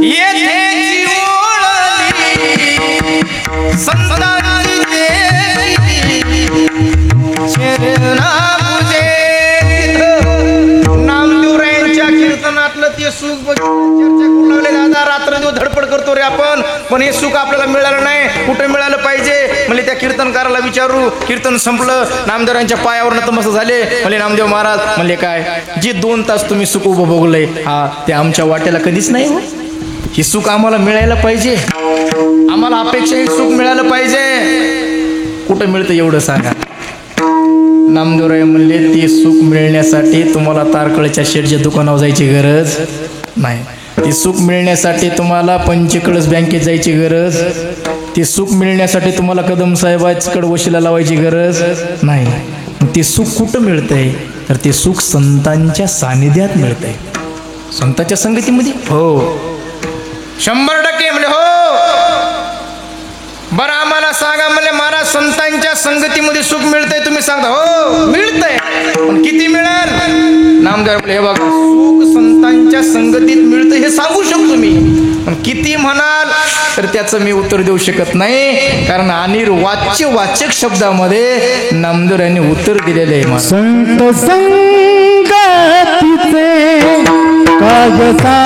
येथे ओळली, संतांची नामदेवरायांच्या कीर्तनातलं ते सुख चर्चा करू लागले. दादा रात्रदिवस धडपड करतो रे आपण, पण हे सुख आपल्याला मिळालं नाही. कुठे मिळालं पाहिजे म्हणजे त्या कीर्तनकाराला विचारू. कीर्तन संपलं, नामदेवरायांच्या पायावर नतमस्तक झाले. म्हणजे नामदेव महाराज म्हणले काय, जे 2 तास तुम्ही सुख उपभोगलंय हा ते आमच्या वाट्याला कधीच नाही हो. हे सुख आम्हाला मिळायला पाहिजे, आम्हाला अपेक्षा हे सुख मिळालं पाहिजे. कुठं मिळतं एवढं सांगा. नामदेवराय म्हणले ते सुख मिळण्यासाठी तुम्हाला तारकळच्या शेठच्या दुकानावर जायची गरज नाही. ते सुख मिळण्यासाठी तुम्हाला पंचकळस बँकेत जायची गरज, ते सुख मिळण्यासाठी तुम्हाला कदम साहेबांकडे वशिला लावायची गरज नाही. ते सुख कुठं मिळतंय तर ते सुख संतांच्या सानिध्यात मिळतंय, संतांच्या संगतीमध्ये. हो 100% म्हणजे हो. बरं आम्हाला सांगा म्हणले महाराज, संतांच्या संगतीमध्ये सुख मिळतंय तुम्ही सांगता. हो मिळतंय, पण किती मिळेल. नामदेव हे बघा, सुख संतांच्या संगतीत मिळतं हे सांगू शकतो मी, पण किती म्हणाल तर त्याचं मी उत्तर देऊ शकत नाही, कारण अनिर्वाच्य वाचक शब्दामध्ये नामदेव यांनी उत्तर दिलेले आहे. संत संगतीचे कागसा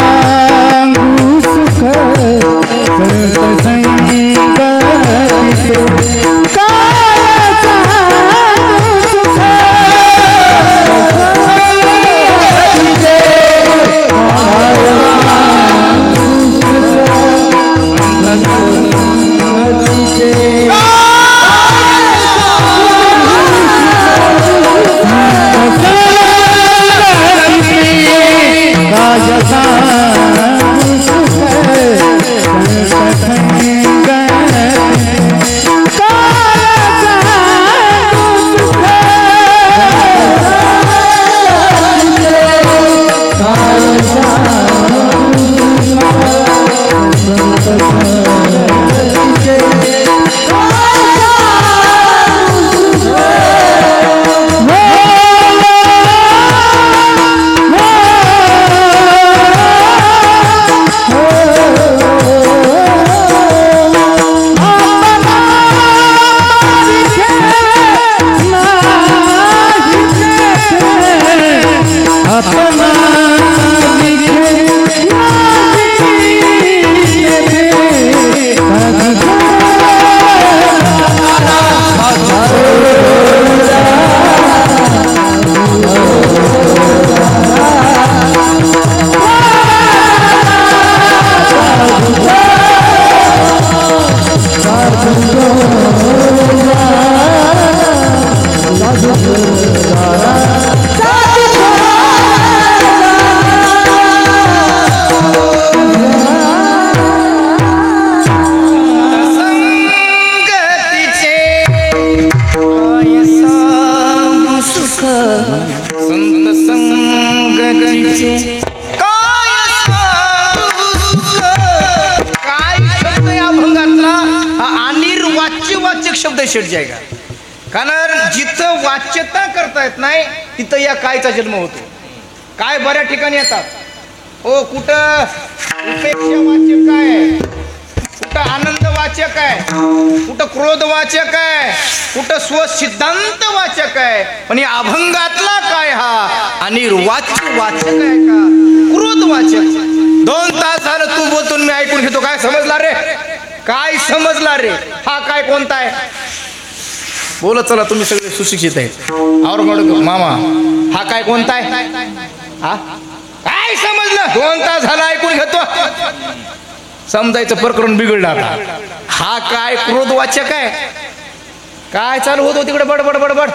शब्द शेटजी आहे का? कारण जिथं वाच्यता करता येत नाही तिथं या कायचा जन्म होतो. काय बऱ्या ठिकाणी येतात हो, कुठं उपेक्षा वाचक आहे, कुठं आनंद वाचक आहे, कुठं क्रोध वाचक आहे, कुठं स्वसिद्धांत वाचक आहे, पण या अभंगातला काय हा अनिर्वाच्य वाचक आहे का? क्रोध वाचक. 2 तास झालं तू बोलतो मी ऐकून घेतो. काय समजला रे? काय समजला रे? हा काय कोणता आहे? बोलत चला, तुम्ही सगळे सुशिक्षित आहेत. औरंगाबाद मामा हा काय कोणता आहे? हा काय समजलं? 2 तास झाला ऐकून घेतो. समजायचं प्रकरण बिघडलं आता. हा काय क्रोध वाचक आहे? काय चालू होतो तिकडे बडबड बडबड?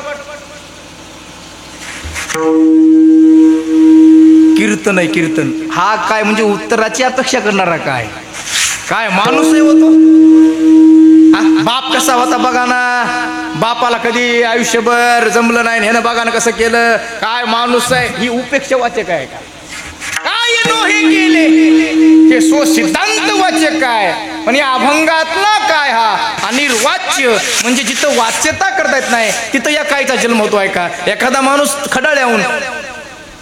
कीर्तन आहे कीर्तन. हा काय म्हणजे उत्तराची अपेक्षा करणारा काय? काय माणूस आहे होतो? बाप कसा होता बघा ना. बापाला कधी आयुष्यभर जमलं नाही, ह्यानं बघा ना कसं केलं. काय माणूस आहे? ही उपेक्षा वाचक आहे का? काय नोहे केले हे स्वसिद्धांत वाचक आहे. पण या अभंगातला काय हा अनिर्वाच्य म्हणजे जिथं वाच्यता करता येत नाही तिथं या कायचा जन्म होतो आहे का? एखादा माणूस खडाळ्याहून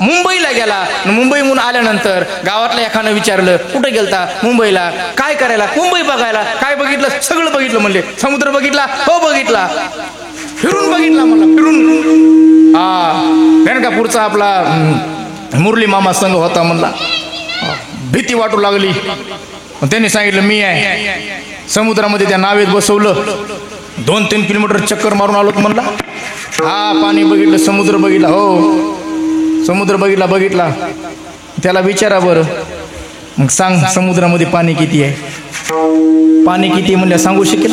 मुंबईला गेला, मुंबईहून आल्यानंतर गावातल्या एखादं विचारलं कुठे गेलता? मुंबईला. काय करायला? मुंबई बघायला. काय बघितलं? सगळं बघितलं म्हणले. समुद्र बघितला? हो बघितला. फिरून बघितला म्हणला. फिरून गणकापूरचा आपला मुरली मामा संघ होता म्हणला. भीती वाटू लागली. त्यांनी सांगितलं मी आहे. समुद्रामध्ये त्या नावेत बसवलं. 2-3 किलोमीटर चक्कर मारून आलो म्हणला. हा पाणी बघितलं, समुद्र बघितला. हो समुद्र बघितला. त्याला विचारा बरं, मग सांग समुद्रामध्ये पाणी किती आहे? पाणी किती म्हणल्या सांगू शकेल?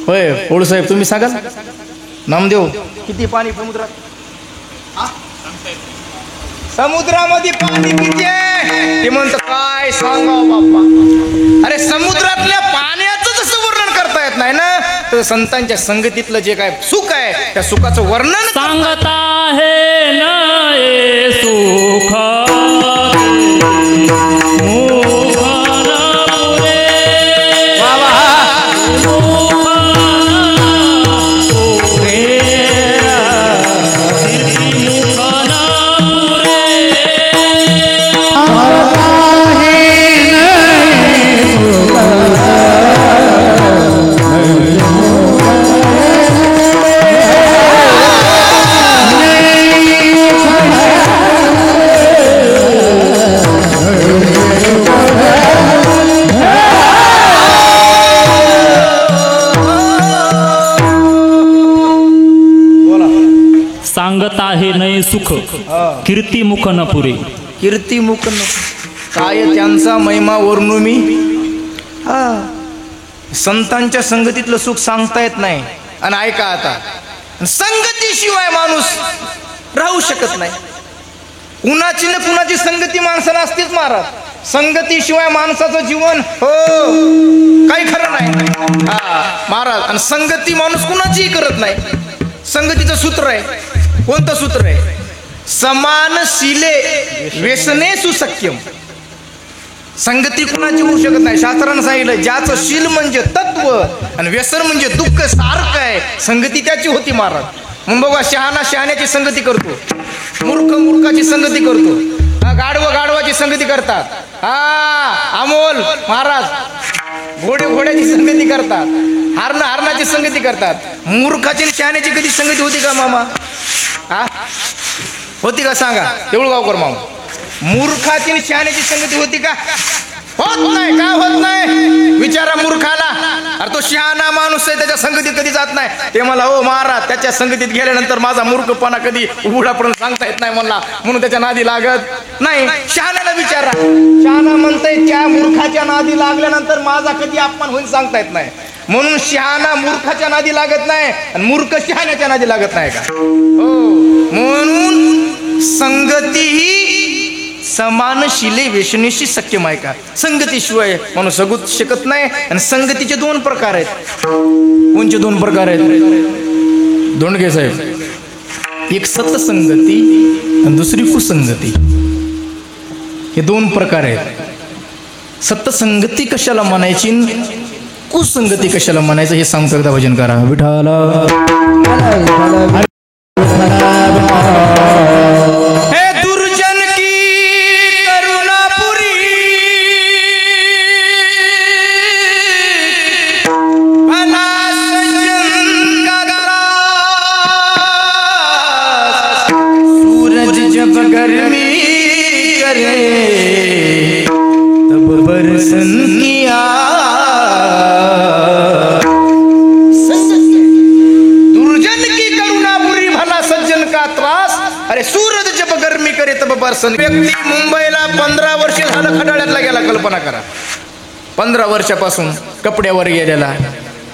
होय होळू साहेब तुम्ही सांगाल? नामदेव किती पाणी समुद्रात? समुद्रामध्ये पाणी किती आहे? ते म्हणतं काय सांगावं बाप्पा. अरे समुद्रातल्या पाण्याचं जसं वर्णन करता येत नाही ना, तर संतांच्या संगतीतलं जे काय सुख आहे त्या सुखाचं वर्णन सांगता है ना ये सुख सुख कीर्ती मुख न पुरे. कीर्तिमुख काय त्यांचा महिमा वर्णू मी. हा संतांच्या संगतीतलं सुख सांगता येत नाही. आणि ऐका आता, संगतीशिवाय माणूस राहू शकत नाही. कुणाची ना कुणाची संगती माणसाला असतेच महाराज. संगतीशिवाय माणसाचं जीवन हो काही खरं नाही. हा महाराज, आणि संगती माणूस कुणाचीही करत नाही. संगतीचं सूत्र आहे. कोणतं सूत्र आहे? समानशीले व्यसने सुसख्यम. संगती कुणाची होऊ शकत नाही. शास्त्रानं सांगितलं ज्याचं शील म्हणजे तत्व आणि व्यसन म्हणजे दुःख सारखं आहे, संगती त्याची होती महाराज. मग बघा, शहाणा शहाण्याची संगती करतो, मूर्ख मूर्खाची संगती करतो, गाढव गाढवाची संगती करतात. हा अमोल महाराज घोडे घोड्याची संगती करतात, हरण हरणाची संगती करतात. मूर्खाची आणि शहाण्याची कधी संगती होती का मामा? हा होती का सांगा देऊळगावकर मामा? मूर्खाची आणि शहाण्याची संगती होती का? होत नाही. का होत नाही? विचारा मूर्खाला. अरे तो शहाणा माणूस आहे, त्याच्या संगतीत कधी जात नाही. ते मला हो महाराज त्याच्या संगतीत गेल्यानंतर माझा मूर्खपणा कधी उघडापर्यंत सांगता येत नाही मला, म्हणून त्याच्या नादी लागत नाही. शहाण्याला विचारा. शहाणा म्हणतंय त्या मूर्खाच्या नादी लागल्यानंतर माझा कधी अपमान होईल सांगता येत नाही. म्हणून शहाणा मूर्खाच्या नादी लागत नाही आणि मूर्ख शहाण्याच्या नादी लागत नाही का? हो, म्हणून संगती ही समानशीले व्यसनेशी सख्यम आहे का? संगतीशिवाय माणूस जगू शकत नाही. आणि संगतीचे दोन प्रकार आहेत. कोणते दोन प्रकार आहेत? दोंडगे साहेब, एक सत्संगती आणि दुसरी कुसंगती. हे दोन प्रकार आहेत. सत्संगती कशाला म्हणायची, कुसंगती कशाला म्हणायचं हे सांगतो. एकदा भजन करा. विठाला व्यक्ती मुंबईला 15 वर्ष झालं खडाळ्यातला गेला. कल्पना करा, 15 वर्षापासून कपड्यावर गेलेला,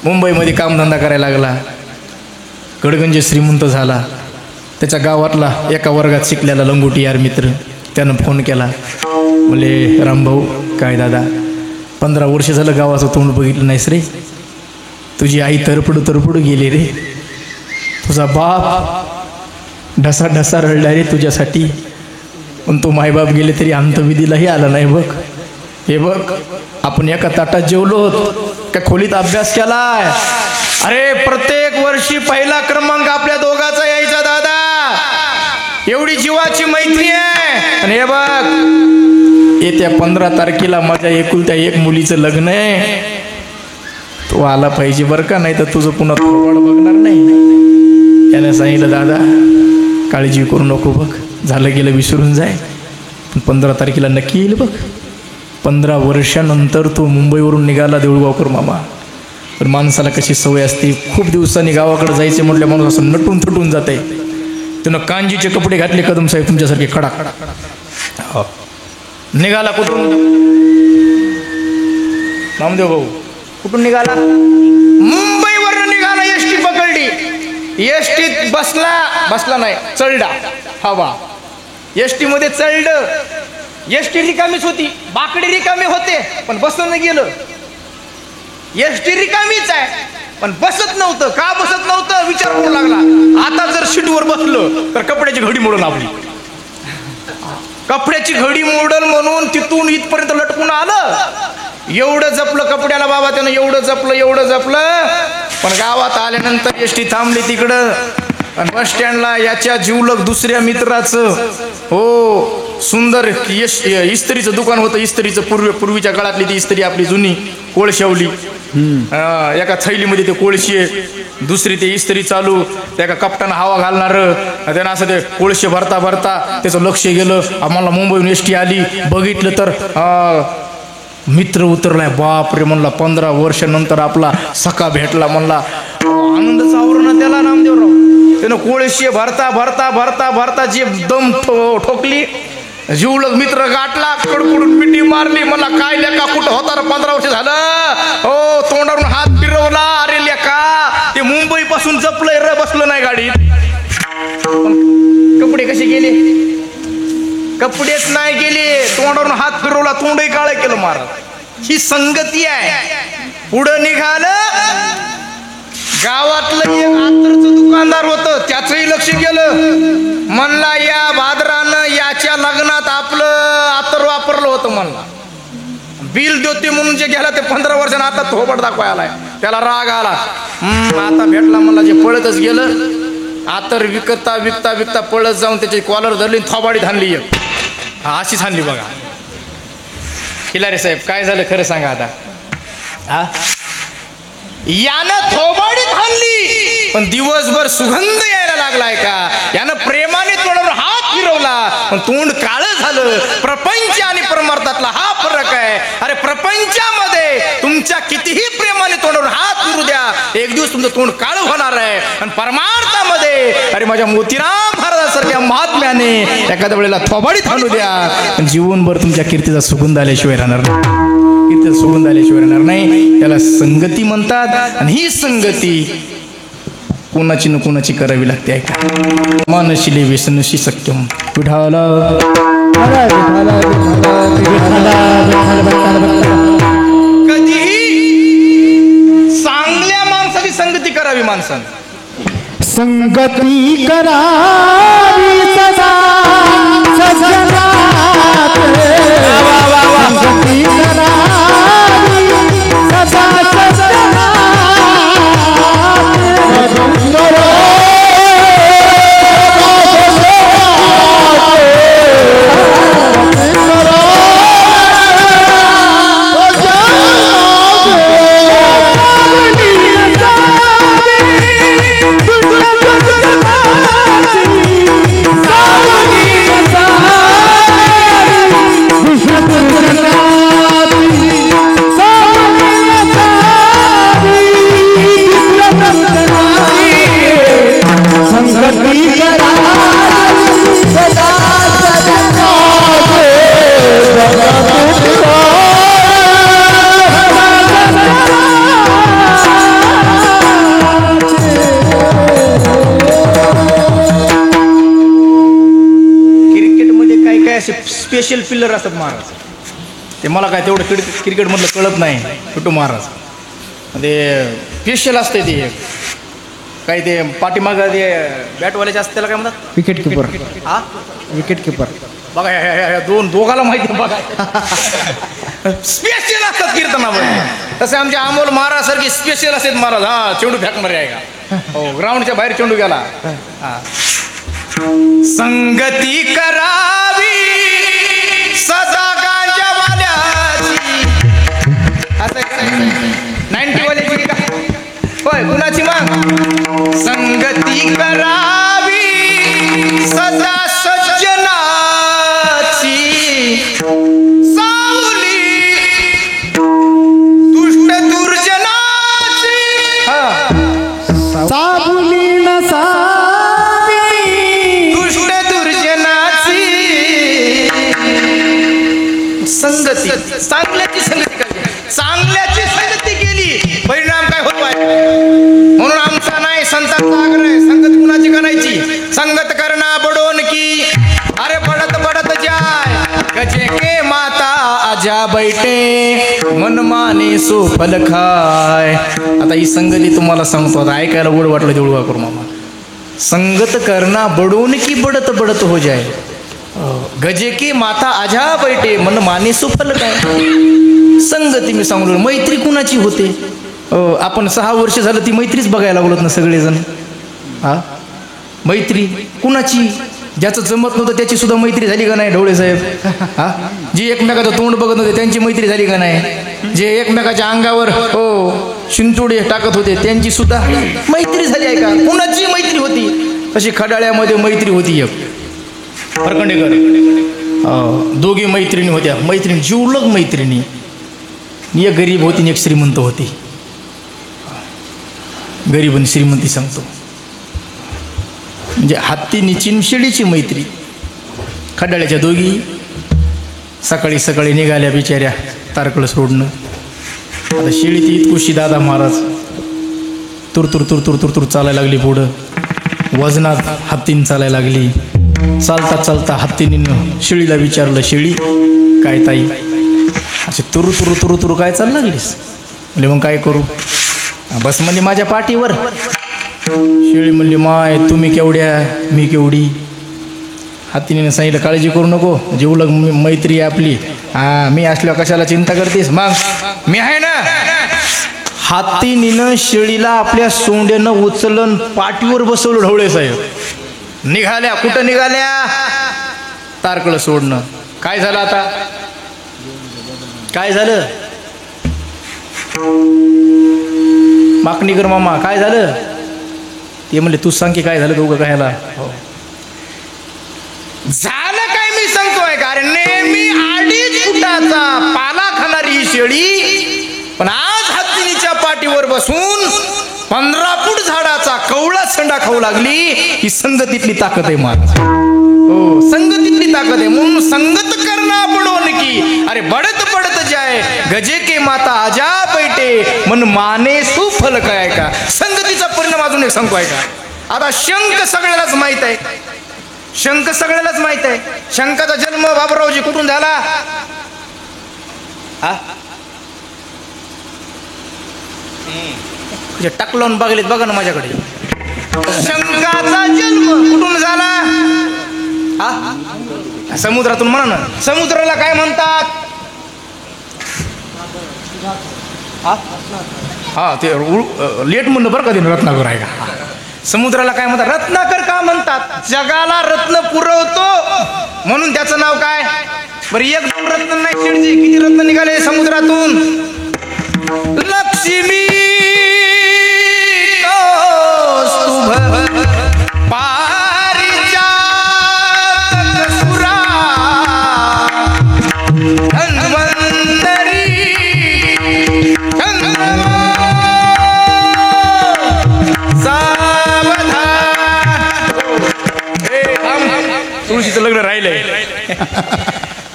मुंबईमध्ये कामधंदा करायला लागला, गडगंज श्रीमंत झाला. त्याच्या गावातला एका वर्गात शिकलेला लंगोटी यार मित्र त्यानं फोन केला, म्हणले रामभाऊ काय दादा 15 वर्ष झालं गावाचं तोंड बघितलं नाहीस रे, तुझी आई तरपडू गेली रे, तुझा बाप ढसा ढसा रडला रे तुझ्यासाठी, पण तो मायबाप गेले तरी अंतविधीलाही आला नाही बघ. हे बघ आपण एका ताटात जेवलो, का खोलीत अभ्यास केलाय. अरे प्रत्येक वर्षी पहिला क्रमांक आपल्या दोघाचा यायचा दादा, एवढी जीवाची मैत्री आहे. आणि हे बघ येत्या 15 तारखेला माझ्या एकुलत्या एक मुलीचं लग्न आहे, तो आला पाहिजे बरं का, नाही तर तुझं पुन्हा थोबाड बघणार नाही. याने सांगितलं दादा काळजी करू नको बघ, झालं गेलं विसरून जाय, पण 15 तारखेला नक्की येईल बघ. 15 वर्षानंतर तो मुंबईवरून निघाला देऊळगावकर मामा. पण माणसाला कशी सवय असते, खूप दिवसांनी गावाकडे जायचे म्हटलं माणूस असं नटून थटून जाते. त्यानं कांजीचे कपडे घातले कदम साहेब तुमच्यासारखे खडा खडा. निघाला कुठून? नामदेव भाऊ कुठून निघाला? मुंबईवरून निघाला. एसटी पकडली, एसटीत बसला नाही चढला. हवा एसटी मध्ये चढलं, एसटी रिकामीच होती, बाकडे रिकामे होते पण बसणं गेलं. एसटी रिकामीच आहे पण बसत नव्हतं. का बसत नव्हतं विचार करू लागला. आता जर सीटवर बसलं तर कपड्याची घडी मोडून आपली, कपड्याची घडी मोडल म्हणून तिथून इथपर्यंत लटकून आलं. एवढं जपलं कपड्याला बाबा त्यानं, एवढं जपलं पण गावात आल्यानंतर एसटी थांबली तिकडं. आणि बस स्टँडला याच्या जीवलग दुसऱ्या मित्राचं हो सुंदर इस्त्रीचं दुकान होतं. इस्त्रीचं पूर्वीच्या काळातली ती इस्त्री आपली जुनी कोळशावली, एका थैलीमध्ये ते कोळशी आहे, दुसरी ते इस्त्री चालू, त्या एका कपटानं हवा घालणार. त्यानं असं ते कोळशे भरता त्याचं लक्ष गेलं. आम्हाला मुंबईहून एसटी आली, बघितलं तर मित्र उतरलाय. बाप रे म्हणला 15 वर्षानंतर आपला सखा भेटला म्हणला. आनंदाचं आवरण त्याला नामदेवराव. त्यानं कोळशी भरता भरता भरता भरता जी दम ठोकली, जीवलग मित्र गाठला, कडकडून मिठी मारली. मला काय लेका कुठं होता रे, 15 वर्ष झालं हो, तोंडावरून हात फिरवला. अरे लेका ते मुंबई पासून जपलंय र, बसलं नाही गाडीत. कपडे कसे गेले, कपडेच नाही गेले, तोंडावरून हात फिरवला, तोंडही काळ केलं महाराज. ही संगती आहे. पुढं निघालं, गावातलं एक अत्तरचं दुकानदार होतं, त्याचंही लक्ष गेलं. म्हणला या भाद्रानं याच्या लग्नात आपलं अत्तर वापरलं होतं. म्हणला बिल देते म्हणून जे गेला ते 15 वर्षानं आता थोबड दाखवाय आलाय. त्याला राग आला. आता भेटला म्हणला, जे पळतच गेलं. अत्तर विकता विकता विकता पळत जाऊन त्याची कॉलर धरली, थोबाडीत हाणली. अशीच हाणली बघा. खिलारे साहेब काय झालं खरं सांगा आता. हा, यानं थोबाडीत हाणली पण दिवसभर सुगंध यायला लागलाय का. यानं प्रेमाने तोंडावर हात फिरवला पण तोंड काळं झालं. प्रपंच आणि परमार्थातला हा फरक आहे. अरे प्रपंचामध्ये तुमच्या कितीही प्रेमाने तोंडावर हात फिरू द्या, एक दिवस तुमचं तोंड काळं होणार आहे. आणि परमार्थामध्ये अरे माझ्या मोतीराम महाराजांसारख्या महात्म्याने एखाद्या वेळेला थोबाडीत हाणू द्या, जीवनभर तुमच्या कीर्तीचा सुगंध आल्याशिवाय राहणार नाही. कीर्तीचा सुगंध आल्याशिवाय राहणार नाही. त्याला संगती म्हणतात. आणि ही संगती कोणाची न कोणाची करावी लागते. ऐका, मानशिले व्यसनशी सख्यम विठाला. कधीही चांगल्या माणसाची संगती करावी. माणसानं संगती करावी सदा सजनात, संगती करावी सदा सजनात. स्पेशल पिल्लर असतात महाराज. ते मला काय तेवढं क्रिकेटमधलं कळत नाही. कुठं महाराज ते स्पेशल असते. ते काय ते पाठीमागं ते बॅटवाल्याचे असते, त्याला काय म्हणतात, विकेट किपर. हा, विकेट किपर बघा ह्या दोघाला माहिती बघा. स्पेशल असतात कीर्तनामध्ये. तसे आमच्या अमोल महाराज सारखे स्पेशल असतात महाराज. हा, चेंडू फेकणारे आहे का हो, ग्राउंडच्या बाहेर चेंडू गेला. संगती करावी सदा गांजावाल्याची. असं 90 वाल्याची का होय, कुणाची मग. संगती करावी सदा सज्जनाची, सावली दुष्ट दुर्जनाची. सावली नसावी दुष्ट दुर्जनाची संगती. चांगल्याची संगती केली, चांगल्याची संगती केली, परिणाम काय होतो आहे. म्हणून आमचा नाही संतांचा आग्रह, संगत कुणाची करायची. संगत करना बडोन की, अरे बडत बडत जाय, गजे के माता आजा बैठे, मन माने सो फल खाय. आता ही संगती तुम्हाला सांगतो, आता ऐकायला गोड वाटलं तेवढं करू मामा. संगत करना बडोन की बडत बडत हो जाय, गजे की माता आजा बैठे, मन माने सो फल काय. संगती मी सांगलो, मैत्री कुणाची होते. आपण 6 वर्ष झालं ती मैत्रीच बघायला लागलोत ना सगळेजण. हा, मैत्री कुणाची. ज्याचं जमत नव्हतं त्याची सुद्धा मैत्री झाली का नाही ढवळे साहेब. हा, जी एकमेकाचं तोंड बघत नव्हते त्यांची मैत्री झाली का नाही. जे एकमेकाच्या अंगावर हो शिंतोडे टाकत होते त्यांची सुद्धा मैत्री झाली आहे का. कुणाची मैत्री होती. तशी खडाळ्यामध्ये मैत्री होती एक फरकंडेकर. दोघी मैत्रिणी होत्या. मैत्रिणी जीवलग मैत्रिणी. एक गरीब होती आणि एक श्रीमंत होती. गरीब आणि श्रीमंती सांगतो. म्हणजे हत्तीनीची आणि शेळीची मैत्री. खड्याळ्याच्या दोघी सकाळी सकाळी निघाल्या बिचाऱ्या तारकळ सोडणं. आता शेळी ती इतकुशी दादा महाराज तुरतुर तुरतुर तुरतुर चालायला लागली पुढं. वजनात हत्तीन चालायला लागली. चालता चालता हत्तीनं शेळीला विचारलं, शेळी काय ताई असे तुरु तुरु तुरु तुरु काय चाललं लागलीस? म्हणजे मग काय करू? बस म्हणजे माझ्या पाठीवर. शेळी म्हणली, माय तुम्ही केवढ्या मी केवढी. हत्तीने सांगितलं, काळजी करू नको, जीवलग मैत्री आहे आपली. मी असल्यावर कशाला चिंता करतेस? मग मी आहे ना. हत्तीनं शेळीला आपल्या सोंड्यानं उचलून पाठीवर बसवलं. ढवळे साहेब निघाल्या. कुठं निघाल्या? तारकळ सोडणं. काय झालं आता? काय झालं? माकणीकर मामा काय झालं? ते म्हणले तू सांग की काय झालं दोघं कायला. झालं काय मी सांगतोय. कारण नेहमी 2.5 फुटाचा पाला खाणारी ही शेळी पण आज हत्तीनीच्या पाठीवर बसून 15 फूट झाडाचा कवळा संडा खाऊ लागली. ही संगतीतली ताकद आहे महाराज. हो, संगतीतली ताकद आहे. म्हणून संगत करना पडोन की अरे बढत बढत जाय गजे के माता आजा बैठे मन माने सुफल काय का. संगतीचा परिणाम अजून एक सांगतोय का. आता शंख सगळ्यालाच माहित आहे. शंख सगळ्यालाच माहित आहे. शंखाचा जन्म बाबूरावजी कुठून झाला? टाकलून बघलेत बघा ना माझ्याकडे. शंखाचा जन्म कुठून झाला? समुद्रातून म्हणा ना. समुद्राला काय म्हणतात? हा ते लेट म्हणलं बरं का ते रत्नाकर आहे का. समुद्राला काय म्हणतात? रत्नाकर का म्हणतात? जगाला रत्न पुरवतो म्हणून त्याचं नाव काय? बरं 1-2 रत्न नाही शेडजी, किती रत्न निघाले समुद्रातून? लक्ष्मी तुळशीचं लग्न राहिलंय.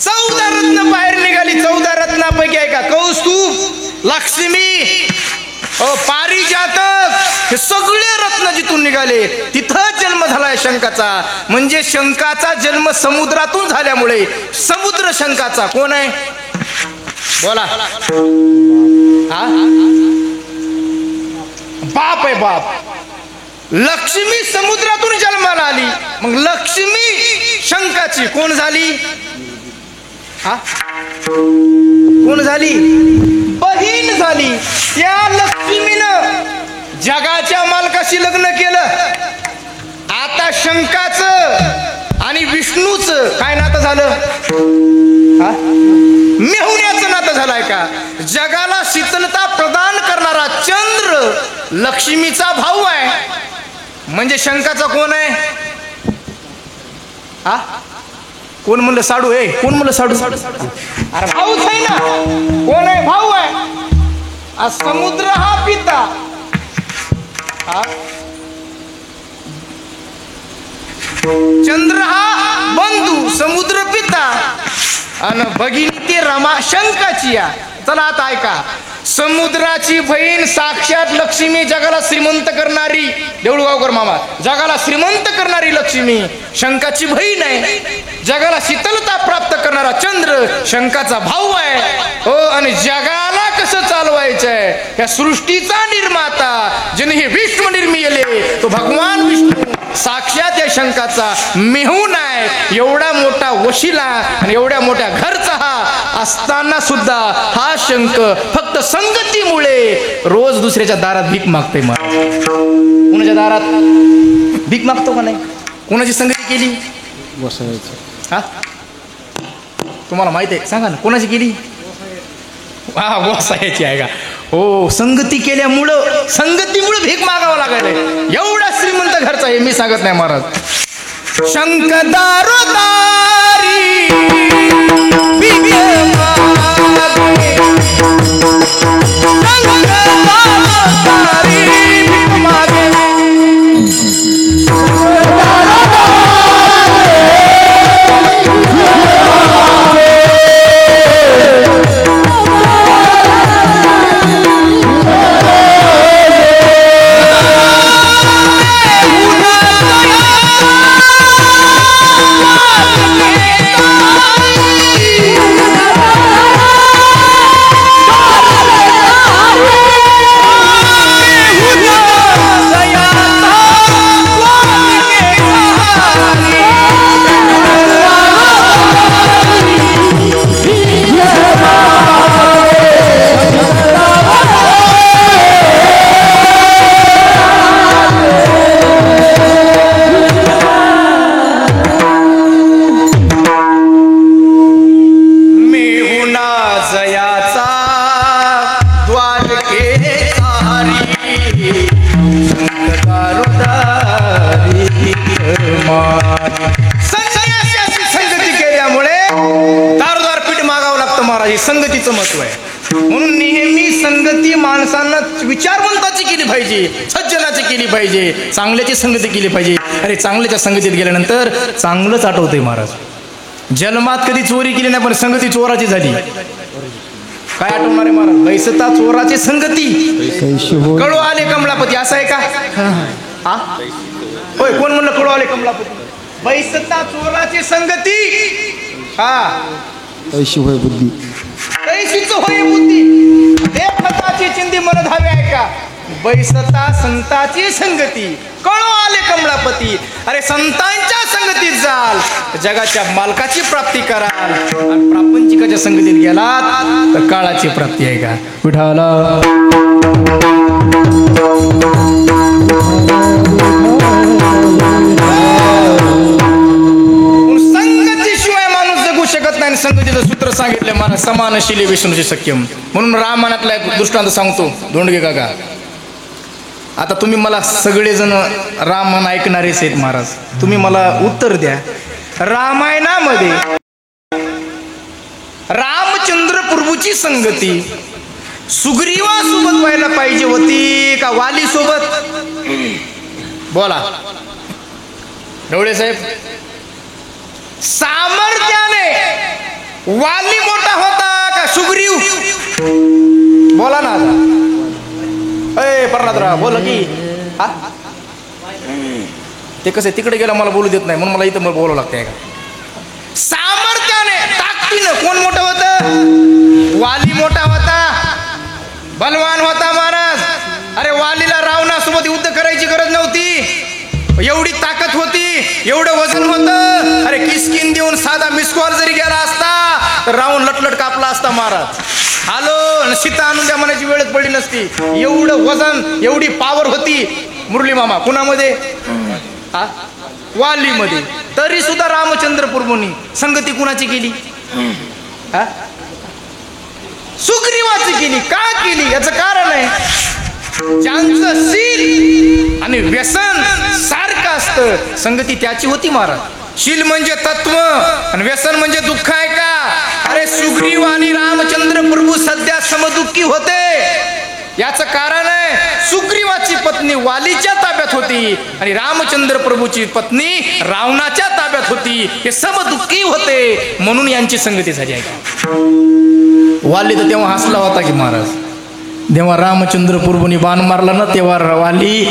14 रत्न बाहेर निघाली. 14 रत्नापैकी आहे का कौस्तुभ, लक्ष्मी, पारिजातक, हे सगळे रत्न जिथून निघाले तिथं जन्म झालाय शंखाचा. म्हणजे शंखाचा जन्म समुद्रातून झाल्यामुळे समुद्र शंखाचा कोण आहे? बोला. बाप आहे बाप. लक्ष्मी समुद्रातून जन्माला आली. मग लक्ष्मी शंखाची कोण झाली? कोण झाली? बहीण झाली. त्या लक्ष्मीनं जगाच्या मालकाशी लग्न केलं. आता शंखाचं आणि विष्णूचं काय नातं झालं? मेहुण्याचं नातं झालंय का. जगाला शीतलता प्रदान करणारा चंद्र लक्ष्मीचा भाऊ आहे. म्हणजे शंखाचा कोण आहे? कोण म्हणलं साडू आहे? कोण म्हणलं साडू? अरे भाऊच आहे ना. कोण आहे? भाऊ आहे. समुद्र हा पिता, चंद्र हा बंधू, समुद्र पिता आणि भगिनी ती रमा शंखाची. चला आता ऐका. समुद्राची बहीण साक्षात लक्ष्मी, जगाला श्रीमंत करणारी. देऊळगावकर मामा, जगाला श्रीमंत करणारी लक्ष्मी शंखाची बहीण आहे. जगाला शीतलता प्राप्त करणारा चंद्र शंखाचा भाऊ आहे. हो, आणि जगाला कसं चालवायचंय या सृष्टीचा निर्माता ज्याने हे विश्व निर्मिले तो भगवान विष्णू साक्षात या शंखाचा मेहून आहे. एवढा मोठा वशिला आणि एवढ्या मोठ्या घरचा हा असताना सुद्धा हा शंख फक्त संगतीमुळे रोज दुसऱ्याच्या दारात भीक मागतोय. महाराज कुणाच्या दारात भीक मागतो का नाही? कुणाची संगती केली? हा तुम्हाला माहित आहे? सांगा ना कोणाची केली? गोसायाची आहे का? हो, संगती केल्यामुळं, संगतीमुळे भीक मागावं लागायला. एवढा श्रीमंत घरचा आहे. मी सांगत नाही महाराज. शंख दारोदारी मागे महाराज हे संगतीचं महत्व आहे. म्हणून नेहमी संगती माणसांना विचारवंताची केली पाहिजे, सज्जनाची केली पाहिजे, चांगल्याची संगती केली पाहिजे. अरे चांगल्याच्या संगतीत गेल्यानंतर चांगलंच आठवतंय महाराज. जन्मात कधी चोरी केली नाही पण संगती चोराची झाली. काय आठवणार आहे महाराज? बैसता चोराची संगती कळू आले कमलापती, असं आहे का? हा होय, कोण म्हणलं कळू आले कमलापती? बैसता चोराची संगती. हा ऐशी होय बुद्धी, कैशीच होय बुद्धी, देवताची चिंदी मन धावे आहे का? बैसता संताची संगती कळू आले कमलापती. अरे संतांच्या संगतीत जाल जगाच्या मालकाची प्राप्ती कराल, आणि प्रापंचिकाच्या संगतीत गेलात तर काळाची प्राप्ती आहे का? विठाला संगतीशिवाय माणूस जगू शकत नाही. संगतीचं सूत्र सांगितलं मला, समानशीली विष्णूची सख्यम. म्हणून रामायणातला एक दृष्टांत सांगतो धोंडगे काका. आता तुम्ही मला सगळेजण रामायण ऐकणारेच आहेत महाराज, तुम्ही मला उत्तर द्या. रामायणामध्ये रामचंद्र प्रभूची संगती सुग्रीवासोबत व्हायला पाहिजे होती का वाली सोबत? बोला ढवळे साहेब. सामर्थ्याने वाली मोठा होता का सुग्रीव? बोला ना. अय परनाथराव बोल की. हा ते कसं तिकडे गेला मला बोलू देत नाही म्हणून मला इथं मला बोलावं लागतंय का? सामर्थ्याने ताकदीनं कोण मोठं होतं? वाली मोठा होता, बलवान होता महाराज. अरे वालीला रावणासोबत युद्ध करायची गरज नव्हती, एवढी ताकद होती, एवढं वजन होतं. अरे किसकिन देऊन साधा मिसकॉल जरी गेला असता तर रावण लटलट कापला असता महाराज. हालो सीता आणून द्या म्हणायची वेळच पडली नसती. एवढं वजन, एवढी पावर होती मुरली मामा कुणामध्ये? हा वालीमध्ये. तरी सुद्धा रामचंद्र प्रभूंनी संगती कुणाची केली? हा सुग्रीवाची केली. का केली याचं कारण आहे, ज्यांचं शील आणि व्यसन सारखं असतं संगती त्याची होती महाराज. शील म्हणजे तत्व आणि व्यसन म्हणजे दुःख आहे का? अरे सुग्रीव आणि रामचंद्र प्रभू सध्या समदुःखी होते. याचं कारण आहे सुग्रीवाची पत्नी वालीच्या ताब्यात होती आणि रामचंद्र प्रभूची पत्नी रावणाच्या ताब्यात होती. हे समदुःखी होते म्हणून यांची संगती झाली आहे. वाली तर तेव्हा हसला होता की महाराज, जेव्हा रामचंद्र प्रभूंनी बाण मारला ना तेव्हा वाली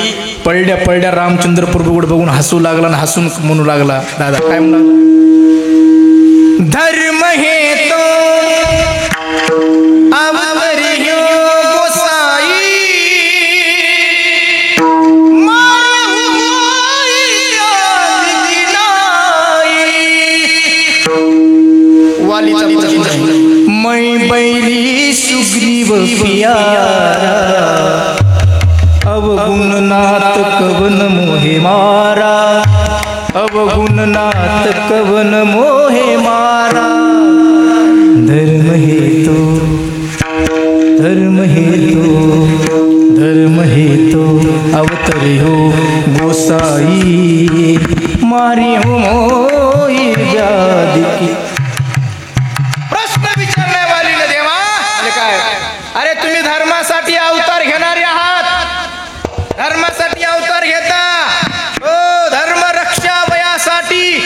पडल्या पडल्या रामचंद्र प्रभूकडे बघून हसू लागला आणि हसून म्हणू लागला, दादा काय म्हणला? धर्म हे तो अवरियो गोसाई वालीचा मै बैली सुग्रीव पियारा अवगुणनाथ कवन मोहे मारा, अवगुणनाथ कवन मोहे मारा. धर्म हेतो धर्म हेतो धर्म हेतो अवतरे हो गोसाई मारी हो मोई व्याधी की. प्रश्न विचारण्या वाली न देवा काय? अरे तुम्ही धर्मासाठी अवतार घेणारे आहात, धर्मासाठी अवतार घेता. हो धर्म रक्षा वयासाठी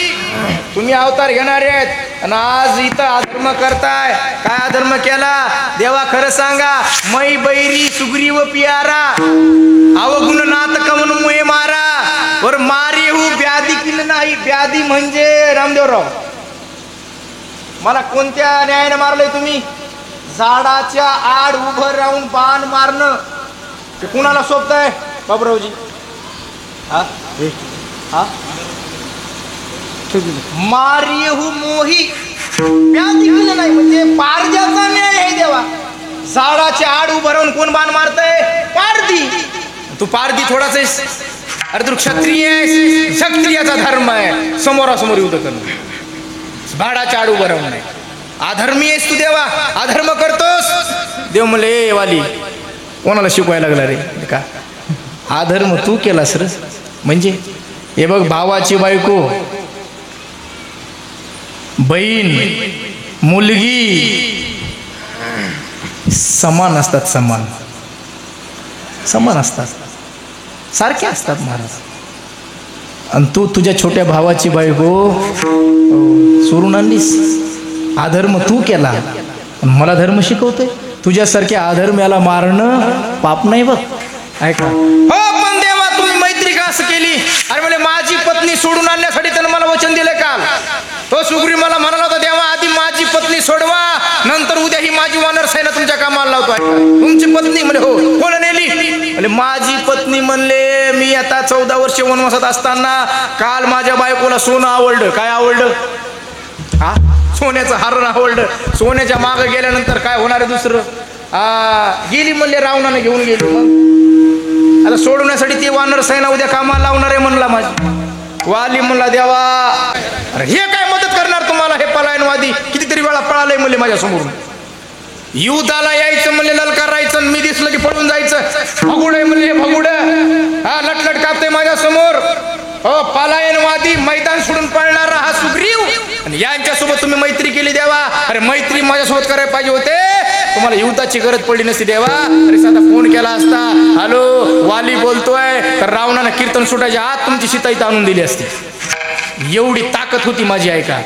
तुम्ही अवतार घेणारे आहेत आणि आज इथं अधर्म करताय. काय अधर्म केला देवा खरं सांगा? मै बैरी सुग्रीव पियारा अवगुणनाथ कवन मुहे मारा वर मारी हू व्याधी किल नाही. व्याधी म्हणजे रामदेवराव मला कोणत्या न्यायाने मारलंय तुम्ही? झाडाच्या आड उभं राहून बाण मारणं ते कुणाला सोपतंय बाबरावजी? हा हा मारियहू मोही व्याधी केलं नाही म्हणजे पारद्याचा न्याय आहे देवा. झाडाच्या आड उभं राहून कोण बाण मारतय? पारधी. तू पारधी थोडाच आहेस. अरे तू क्षत्रिय आहेस, क्षत्रियाचा धर्म आहे समोरासमोर युद्ध करणं, झाडाच्या आड उभं राहून नाही. अधर्मी आहेस तू देवा, अधर्म करतोस. देव म्हणले वाली कोणाला शिकवायला लागला रे का? अधर्म तू केलास रे. म्हणजे हे बघ भावाची बायको, बहीण, मुलगी, समान असतात, समान समान असतात, सारखे असतात महाराज. आणि तू तुझ्या छोट्या भावाची बायको सोडून आणलीस. अधर्म तू केला, मला धर्म शिकवतोय. तुझ्यासारख्या अधर्म्याला मारणं पाप नाही बघ. ऐका, हो पण देवा तुम्ही मैत्री का असं केली? अरे म्हणजे माझी पत्नी सोडून आणण्यासाठी त्यानं मला वचन दिलंय काल. तो सुग्रीव मला म्हणाला होता, देवा आधी माझी पत्नी सोडवा, नंतर उद्या ही माझी वानर सेना तुमच्या कामाला लावतो. ऐका, तुमची पत्नी म्हणजे हो कोण नेली? म्हणजे माझी पत्नी म्हणले, मी आता 14 वर्ष वनवासात असताना काल माझ्या बायकोला सोनं आवडलं. काय आवडलं? हा, सोन्याचं हारण आवडलं. सोन्याच्या मागं गेल्यानंतर काय होणार आहे दुसरं? गेली म्हणले, रावणाने घेऊन गेली. मग आता सोडवण्यासाठी ती वानर सेना उद्या कामाला लावणार आहे म्हणला माझी. वाली म्हणला, देवा अरे हे काय मदत करणार तुम्हाला? हे पलायनवादी कितीतरी वेळा पळालंय म्हणले माझ्या समोरून. युद्धाला यायचं म्हणले, ललकारायचं, मी दिसलं की पळून जायचं. भगुड आहे म्हणले, भगुड हा लटलट कापते माझ्या समोर. हो पलायनवादी, मैदान सोडून पळणारा हा सुग्रीव, आणि यांच्यासोबत तुम्ही मैत्री केली देवा. अरे मैत्री माझ्यासोबत करायला पाहिजे होते, तुम्हाला युद्धाची गरज पडली नसती देवा. अरे साधा फोन केला असता, हॅलो वाली बोलतोय, तर रावणानं कीर्तन सुटायच्या आत तुमची सीता इथं आणून दिली असती. एवढी ताकद होती माझी. ऐका,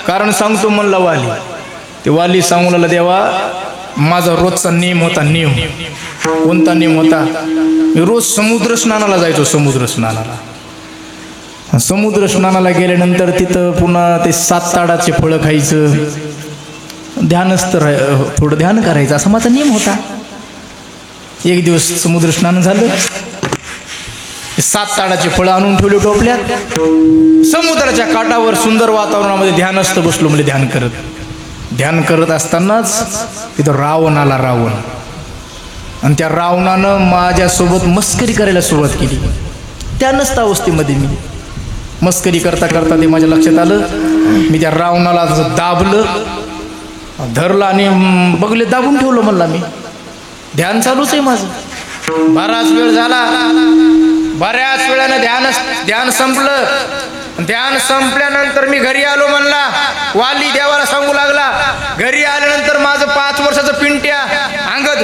कारण सांगतो म्हणला वाली. ते वाली सांगू लागला, देवा माझा रोजचा नियम होता. नियम कोणता नियम होता? मी रोज समुद्र स्नानाला जायचो. समुद्र स्नानाला गेल्यानंतर तिथं पुन्हा ते 7 ताडाचे फळं खायचं, ध्यानस्थ थोडं ध्यान करायचं, असा माझा नियम होता. एक दिवस समुद्र स्नान झालं, 7 ताडाचे फळं आणून ठेवले टोपल्यात. समुद्राच्या काठावर सुंदर वातावरणामध्ये ध्यानस्थ बसलो. म्हणजे ध्यान करत असतानाच तिथं रावण आला. रावण, आणि त्या रावणानं माझ्यासोबत मस्करी करायला सुरुवात केली. त्या नसता अवस्थेमध्ये मी मस्करी करता करता ते माझ्या लक्षात आलं. मी त्या रावणाला दाबलं, धरलं आणि बघले दाबून ठेवलं. म्हणला मी ध्यान चालूच आहे माझं. बराच वेळ झाला. बऱ्याच वेळानं ध्यान संपलं. ध्यान संपल्यानंतर मी घरी आलो. म्हणला वाली देवाला सांगू लागला. घरी आल्यानंतर माझं 5 वर्षाचं पिंट्या अंगद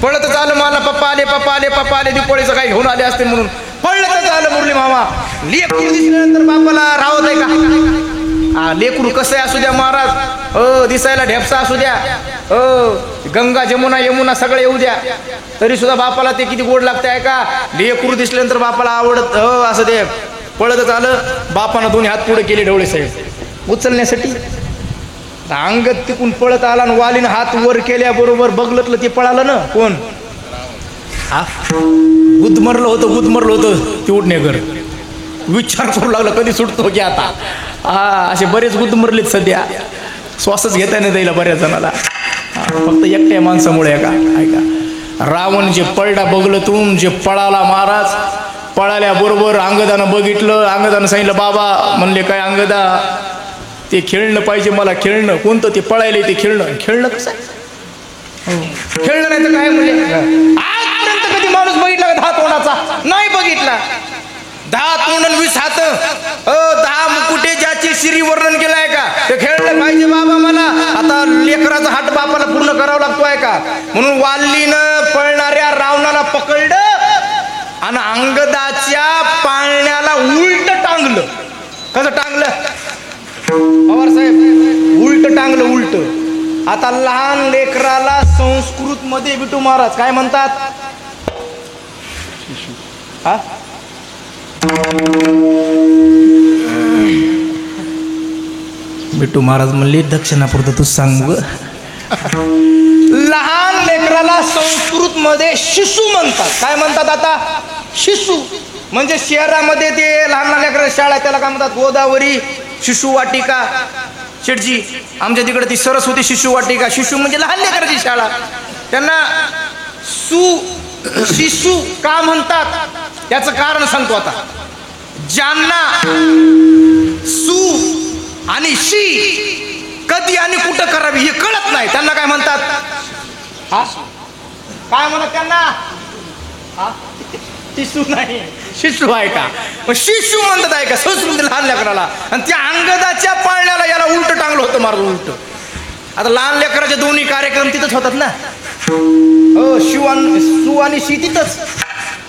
पळतच आलं. मला पप्पा आले, पप्पा आले, पप्पा आले. दीपोळीचं काही घेऊन आले असते म्हणून पळतच आलं. मुरली मामा लेकरू दिसल्यानंतर बापाला राहत आहे का? लेकरू कसं असू द्या महाराज, दिसायला ढेपसा असू द्या, गंगा जमुना यमुना सगळं येऊ द्या, तरी सुद्धा बापाला ते किती गोड लागते. आहे का? लेकरू दिसल्यानंतर बापाला आवडत असं ते पळतच आलं. बापानं दोन्ही हात पुढे केले ढवळे साहेब उचलण्यासाठी. अंगद तिकून पळत आला आणि वालीनं हात वर केल्याबरोबर बघलतलं ते पळालं ना. कोण? गुदमरलं होतं ते उठणेकर. विचार करू लागला कधी सुटतो की आता. असे बरेच गुदमरलेत सध्या. श्वासच घेता नाही द्यायला बऱ्याच जणाला, फक्त एकट्या माणसामुळे. ऐका, रावण जे पळला बघलतून जे पळाला महाराज, पळाल्याबरोबर अंगदानं बघितलं. अंगदानं सांगितलं, बाबा म्हणले काय अंगदा, ते खेळणं पाहिजे मला. खेळणं कोणतं? ते पळायला ते खेळणं कसं आहे? खेळणं नाही तर काय? म्हणजे आजपर्यंत कधी माणूस बघितला का 10 तोंडाचा? नाही बघितला. 10 तोंड 20 हात, 10 मुकुटे, ज्याची श्री वर्णन केलं आहे का? ते खेळलं पाहिजे बाबा मला. आता लेकराचा हात बापाला पूर्ण करावा लागतो. आहे का? म्हणून वालीनं पळणाऱ्या रावणाला पकडलं आणि अंगदाच्या पाळण्याला उलट टांगलं. कसं टांगलं पवार साहेब? उलट टांगलं, उलट. आता लहान लेकराला संस्कृत मध्ये विठू महाराज काय म्हणतात? हा, विठू महाराज म्हणले दक्षिणापुरतं तू सांग. लहान लेकराला संस्कृत मध्ये शिशु म्हणतात. काय म्हणतात? आता शिशु म्हणजे शहरामध्ये ते लहान लेकरा शाळा त्याला काय म्हणतात? गोदावरी शिशु वाटिका. शेठजी आमच्या तिकडे ती सरस्वती शिशु वाटिका. शिशु म्हणजे लहान लेकराची शाळा. त्यांना शिशु का म्हणतात त्याचं कारण सांगतो. आता ज्यांना सु आणि शी कधी आणि कुठं करावी हे कळत नाही, त्यांना काय म्हणतात? काय म्हणत त्यांना? शिशु नाही, शिशु आहे का? शिशु म्हणतात. आहे का? संस्कृती लहान लेकराला. आणि त्या अंगदाच्या पाळण्याला याला उलट टांगलं होतं. मार उलट आता लहान लेकराचे दोन्ही कार्यक्रम तिथंच होतात ना. हो, सू आणि शी तिथंच.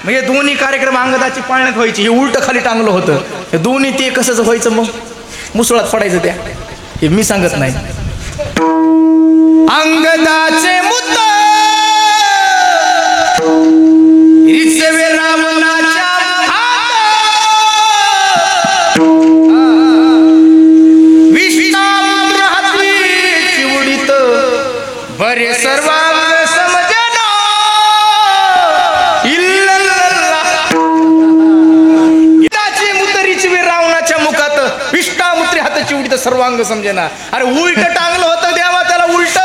म्हणजे दोन्ही कार्यक्रम अंगदाची पाळण्यात व्हायची. हे उलट खाली टांगलं होतं. हे दोन्ही ते कसंच व्हायचं मग मुसळात पडायचं त्या. हे मी सांगत नाही. अंगदाचे मुद्द रिचवे रावणाच्या हात. विष्णापुत्र हाती चिवडीत बरे सर्वांग समजना. गीताची मुद्द रिचवे रावणाच्या मुखात विष्णापुत्री हात चिवडीत सर्वांग समजना. अरे उलट टांगलं होतं देवा त्याला उलट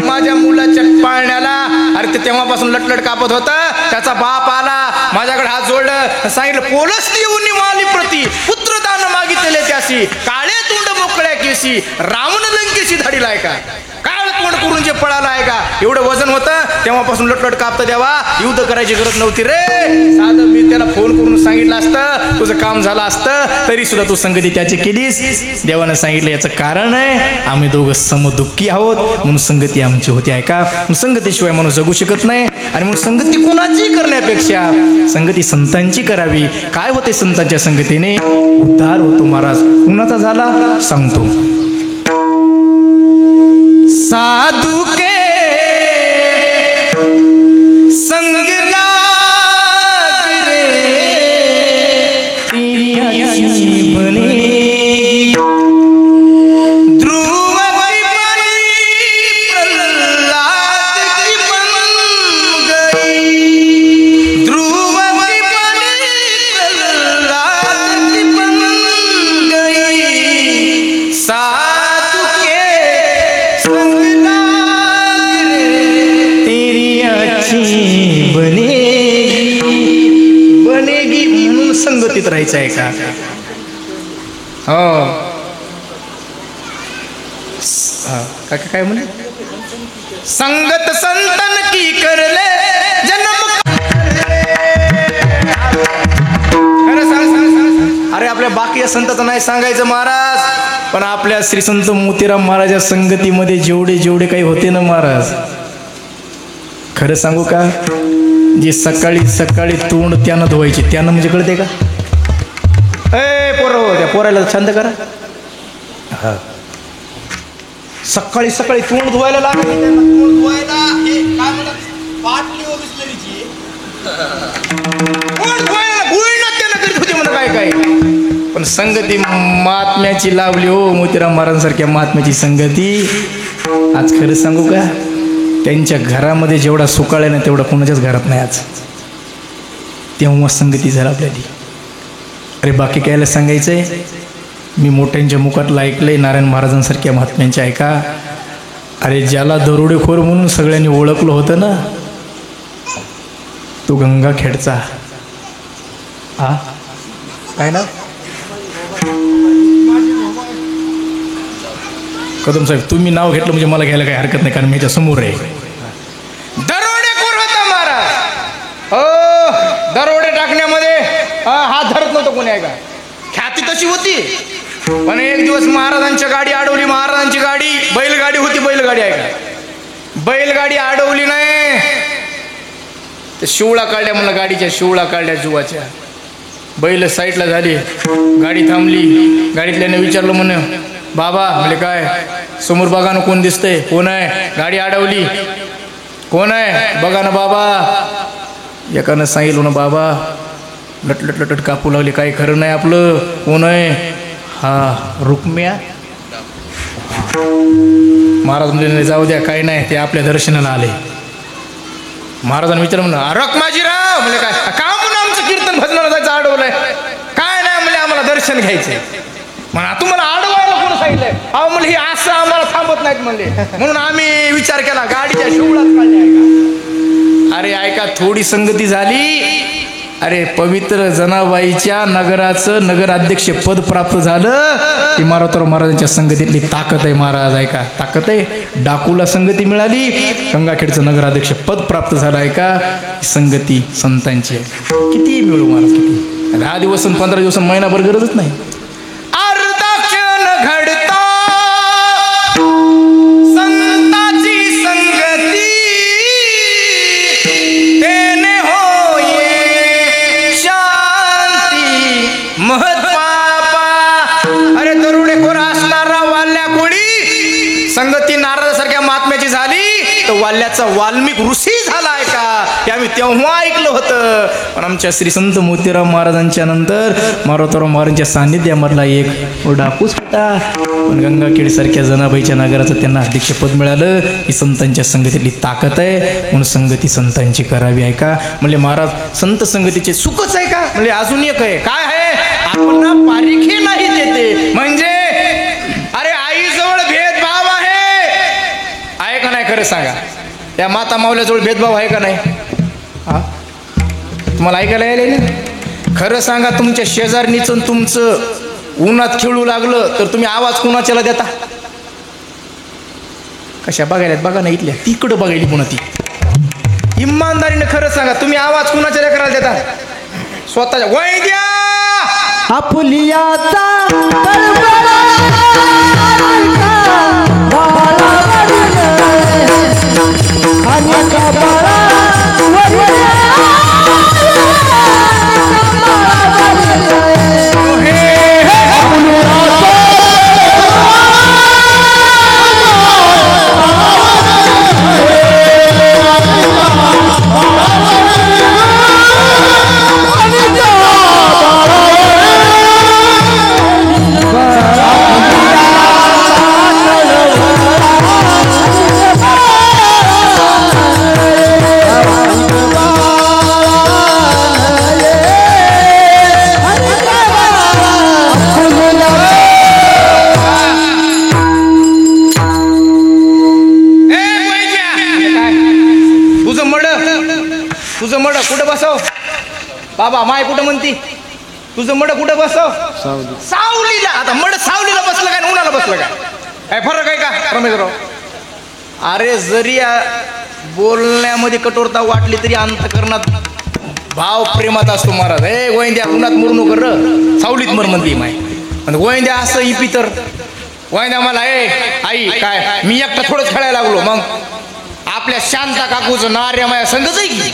माझ्या मुलाच्या पाळण्याला. अरे ते तेव्हापासून लटलट कापत होता. त्याचा बाप आला माझ्याकडे हात जोडलं सांगितलं पोलस देऊन निवाली प्रती पुत्रदान मागितले त्याशी काळे तोंड मोकळ्या केसी रावण लंकेशी धाडीला आहे का. काळ तोंड करून जे पळाला आहे का. एवढं वजन होतं तेव्हापासून लटलट कापतं देवा. युद्ध करायची गरज नव्हती रे. साधं मी त्याला फोन करून सांगितलं असतं तुझं काम झालं असतं तरी सुद्धा तू संगती त्याची केलीस. देवानं सांगितलं याचं कारण आहे आम्ही दोघं समदुःखी आहोत म्हणून संगती आमची होती आहे का. संगतीशिवाय माणूस जगू शकत नाही. आणि मग संगती कोणाची करण्यापेक्षा संगती संतांची करावी. काय होते संतांच्या संगतीने उद्धार होतो महाराज. कुणाचा झाला सांगतो. साधू के संग लाग रे तेरी बने ध्रुव की बनी प्रहलाद की बन गई. ध्रुव की बनी प्रहलाद की बन गई. साधु के संग लाग रे तेरी अच्छी बनेगी म्हणून संगतीत राहायचं आहे का. हो काय म्हणे संगत संतन की करले जन्म. खरं सांग. अरे आपल्या बाकी संतांचं नाही सांगायचं महाराज पण आपल्या श्री संत मोतीराम महाराजा संगतीमध्ये जेवढे जेवढे काही होते ना महाराज खरं सांगू का. जे सकाळी सकाळी तोंड त्यानं धुवायचे त्यानं म्हणजे कळते का. ए पोरं हो त्या पोरायला छंद करा. हा सकाळी सकाळी तोंड धुवायला लागले त्यांना. तोंड धुवायला हे काय म्हणतात बाटली व बिस्लरीची तोंड धुवायला गुळणं त्यानं करीत होते म्हणा काय काय. पण संगती महात्म्याची लावली हो. मोतीराम महाराजांसारख्या महात्म्याची संगती. आज खरं सांगू का त्यांच्या घरामध्ये जेवढा सुकाळ आहे ना तेवढा कोणाच्याच घरात नाही आज. तेव्हा संगती झाली आपल्याली. अरे बाकी कायला सांगायचंय. मी मोठ्यांच्या मुखातलं ऐकलंय नारायण महाराजांसारख्या महात्म्यांच्या ऐका. अरे ज्याला दरोडेखोर म्हणून सगळ्यांनी ओळखलं होतं ना तो गंगाखेडचा. हा काय ना कदम साहेब तुम्ही नाव घेतलं म्हणजे मला घ्यायला काही हरकत नाही कारण मी याच्या समोर आहे. दरोडेखोर होता महाराज. हो दरोडे टाकण्यामध्ये हात धरत नव्हतं कोणी आहे का. ख्याती तशी होती. पण एक दिवस महाराजांच्या गाडी अडवली. महाराजांची गाडी बैलगाडी होती. बैलगाडी आहे का. बैलगाडी अडवली नाही तर शिवळा काढल्या म्हणलं गाडीच्या शिवळा काढल्या जुवाच्या. बैल साईडला झाली. गाडी थांबली. गाडीतल्याने विचारलं म्हणे बाबा म्हणजे काय समोर बघा ना कोण दिसतंय. कोण आहे. गाडी अडवली. कोण आहे बघा ना बाबा. एकानं सांगितलं ना बाबा लटलट लटट कापू लागली. काही खरं नाही आपलं. कोण आहे. हा रुक्म्या. महाराज म्हणजे जाऊ द्या काही नाही ते आपल्या दर्शनाला आले. महाराजांनी विचारलं म्हणलं रखमाजीराव म्हणजे काय का म्हणून आमचं कीर्तन भजनाला जायचं अडवलंय. काय नाही म्हणजे आम्हाला दर्शन घ्यायचंय. म्हणा तुम्हाला अडवायला कोण सांगितलंय. अहो म्हणजे हे असं आम्हाला थांबत नाहीत म्हणले म्हणून आम्ही विचार केला गाडीच्या शिवळात काढल्या ऐका. अरे ऐका थोडी संगती झाली. अरे पवित्र जनाबाईच्या नगराचं नगराध्यक्ष पद प्राप्त झालं की मारुतीराव महाराजांच्या संगतीतली ताकद आहे महाराज. ऐका ताकद आहे. डाकूला संगती मिळाली. गंगाखेडचं नगराध्यक्ष पद प्राप्त झालं आहे का. संगती संतांची आहे. किती मिळू महाराज किती. 10 दिवस 15 दिवस महिनाभर गरजच नाही. अर्धा क्षण घडता संगती नारदासारख्या महात्म्याची झाली तर वाल्याचा वाल्मिक ऋषी झालाय का हे आम्ही तेव्हा ऐकलं होतं. पण आमच्या श्री संत मोतीराम महाराजांच्या नंतर मारोतराव महाराजांच्या सान्निध्यामधला एक डाकूच होता. पण गंगाखेड सारख्या जनाबाईच्या नगराचं त्यांना अध्यक्षपद मिळालं. ही संतांच्या संगतीतली ताकद आहे म्हणून संगती संतांची करावी आहे का म्हणजे महाराज संत संगतीचे सुखच आहे का म्हणजे अजून एक आहे काय आहे आपण पारिखी नाही देते म्हणजे अरे आईजवळ भेदभाव आहे का नाही खरं सांगा. त्या माता माऊल्याजवळ भेदभाव आहे का नाही हा तुम्हाला ऐकायला यायला ना. खरं सांगा तुमच्या शेजारणीचं तुमचं उन्हात खेळू लागलं तर तुम्ही आवाज कुणाच्याला देता. कशा बघायला बघा ना इथल्या तिकडं बघायली पुन्हा ती इमानदारीने खरं सांगा तुम्ही आवाज कुणाच्या लेकराला देता स्वतःच्या वैद्या आपुलियाचा तळमळा आणि कपाळा कुठं बसव बाबा माय कुठं म्हणती तुझं मड कुठं बसव सावलीला. आता मड सावलीला बसलं काय उन्हाला बसलं काय फरक आहे का रमेशराव. अरे जरी बोलण्यामध्ये कठोरता वाटली तरी अंतकरणात भाव प्रेमात असतो महाराज. हे गोविंद्या उन्हात मुरणू कर सावलीत मर म्हणती माय पण गोविंद्या असं इपी तर गोविंद्या मला ए आई काय मी एकटा थोडंच खेळायला लागलो मग आपल्या शांता काकूचं नार्या माया संगच आहे की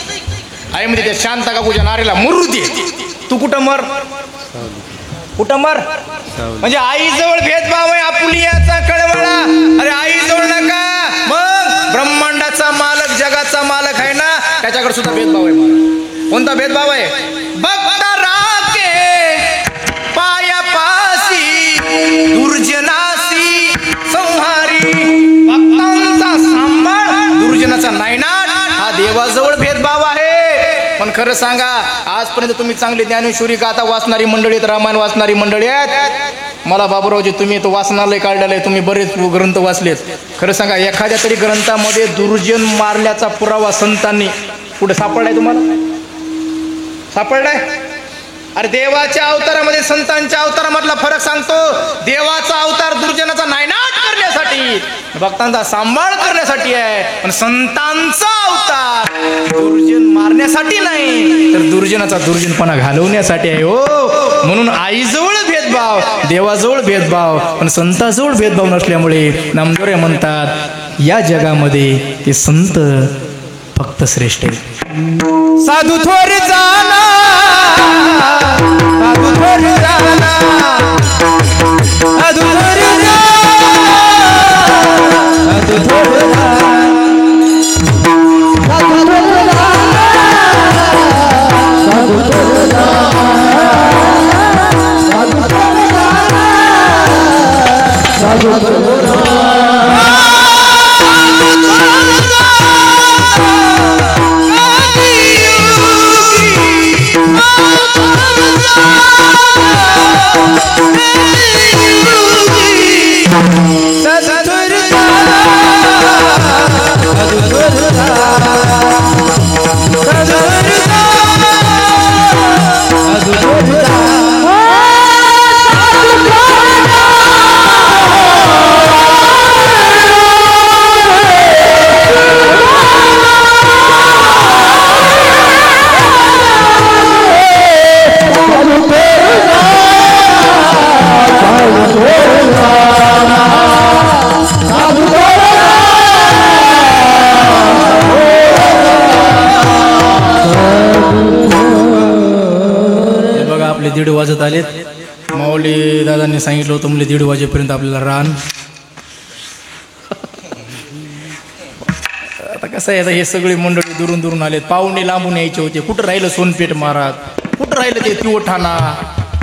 आई म्हणजे त्या शांता काकूच्या नारेला मरू दे तू कुठं मर म्हणजे आईजवळ भेदभाव आहे आपुलियाचा कळवळा. अरे आईजवळ नका मग ब्रह्मांडाचा मालक जगाचा मालक आहे ना त्याच्याकडे सुद्धा भेदभाव आहे. मला कोणता भेदभाव आहे भक्त राखे पायापासी दुर्जनासी संहारी भक्तांचा सांभाळ दुर्जनाचा नायनाट हा देवाजवळ भेदभाव आहे. पण खरं सांगा आजपर्यंत तुम्ही चांगली ज्ञानेश्वरी गाथा वाचणारी मंडळी आहेत रामायण वाचणारी मंडळी आहेत. मला बाबूरावजी तुम्ही तो वाचनालय काढलेलं आहे तुम्ही बरेच ग्रंथ वाचलेत. खरं सांगा एखाद्या तरी ग्रंथामध्ये दुर्जन मारल्याचा पुरावा संतांनी कुठे सापडलाय तुम्हाला सापडलाय. अरे देवाच्या अवतारामध्ये संतांच्या अवतारामधला फरक सांगतो. देवाचा अवतार दुर्जनाचा नायनाट करण्यासाठी भक्तांचा सांभाळ करण्यासाठी आहे पण संतांचा अवतार दुर्जन मारण्यासाठी नाही तर दुर्जनाचा दुर्जनपणा घालवण्यासाठी आहे. हो म्हणून आईजवळ भेदभाव देवाजवळ भेदभाव पण संताजवळ भेदभाव नसल्यामुळे नामदेव म्हणतात या जगामध्ये ते संत फक्त श्रेष्ठ आहे. साधू थोर जाना साधू थोर जाना साधू थोर जाना साधू थोर जाना साधू थोर जाना साधू थोर जाना साधू थोर जाना साधू थोर जाना आपले 1:30 वाजत आलेत. माऊली दादांनी सांगितलं होतं म्हणजे 1:30 वाजेपर्यंत आपल्याला रान आता कसं आहे, आता हे सगळे मंडळी दुरून दुरून आलेत, पाहुणे लांबून यायचे होते. कुठं राहिलं सोनपेठ महाराज, कुठं राहिलं ते तिवठाणा,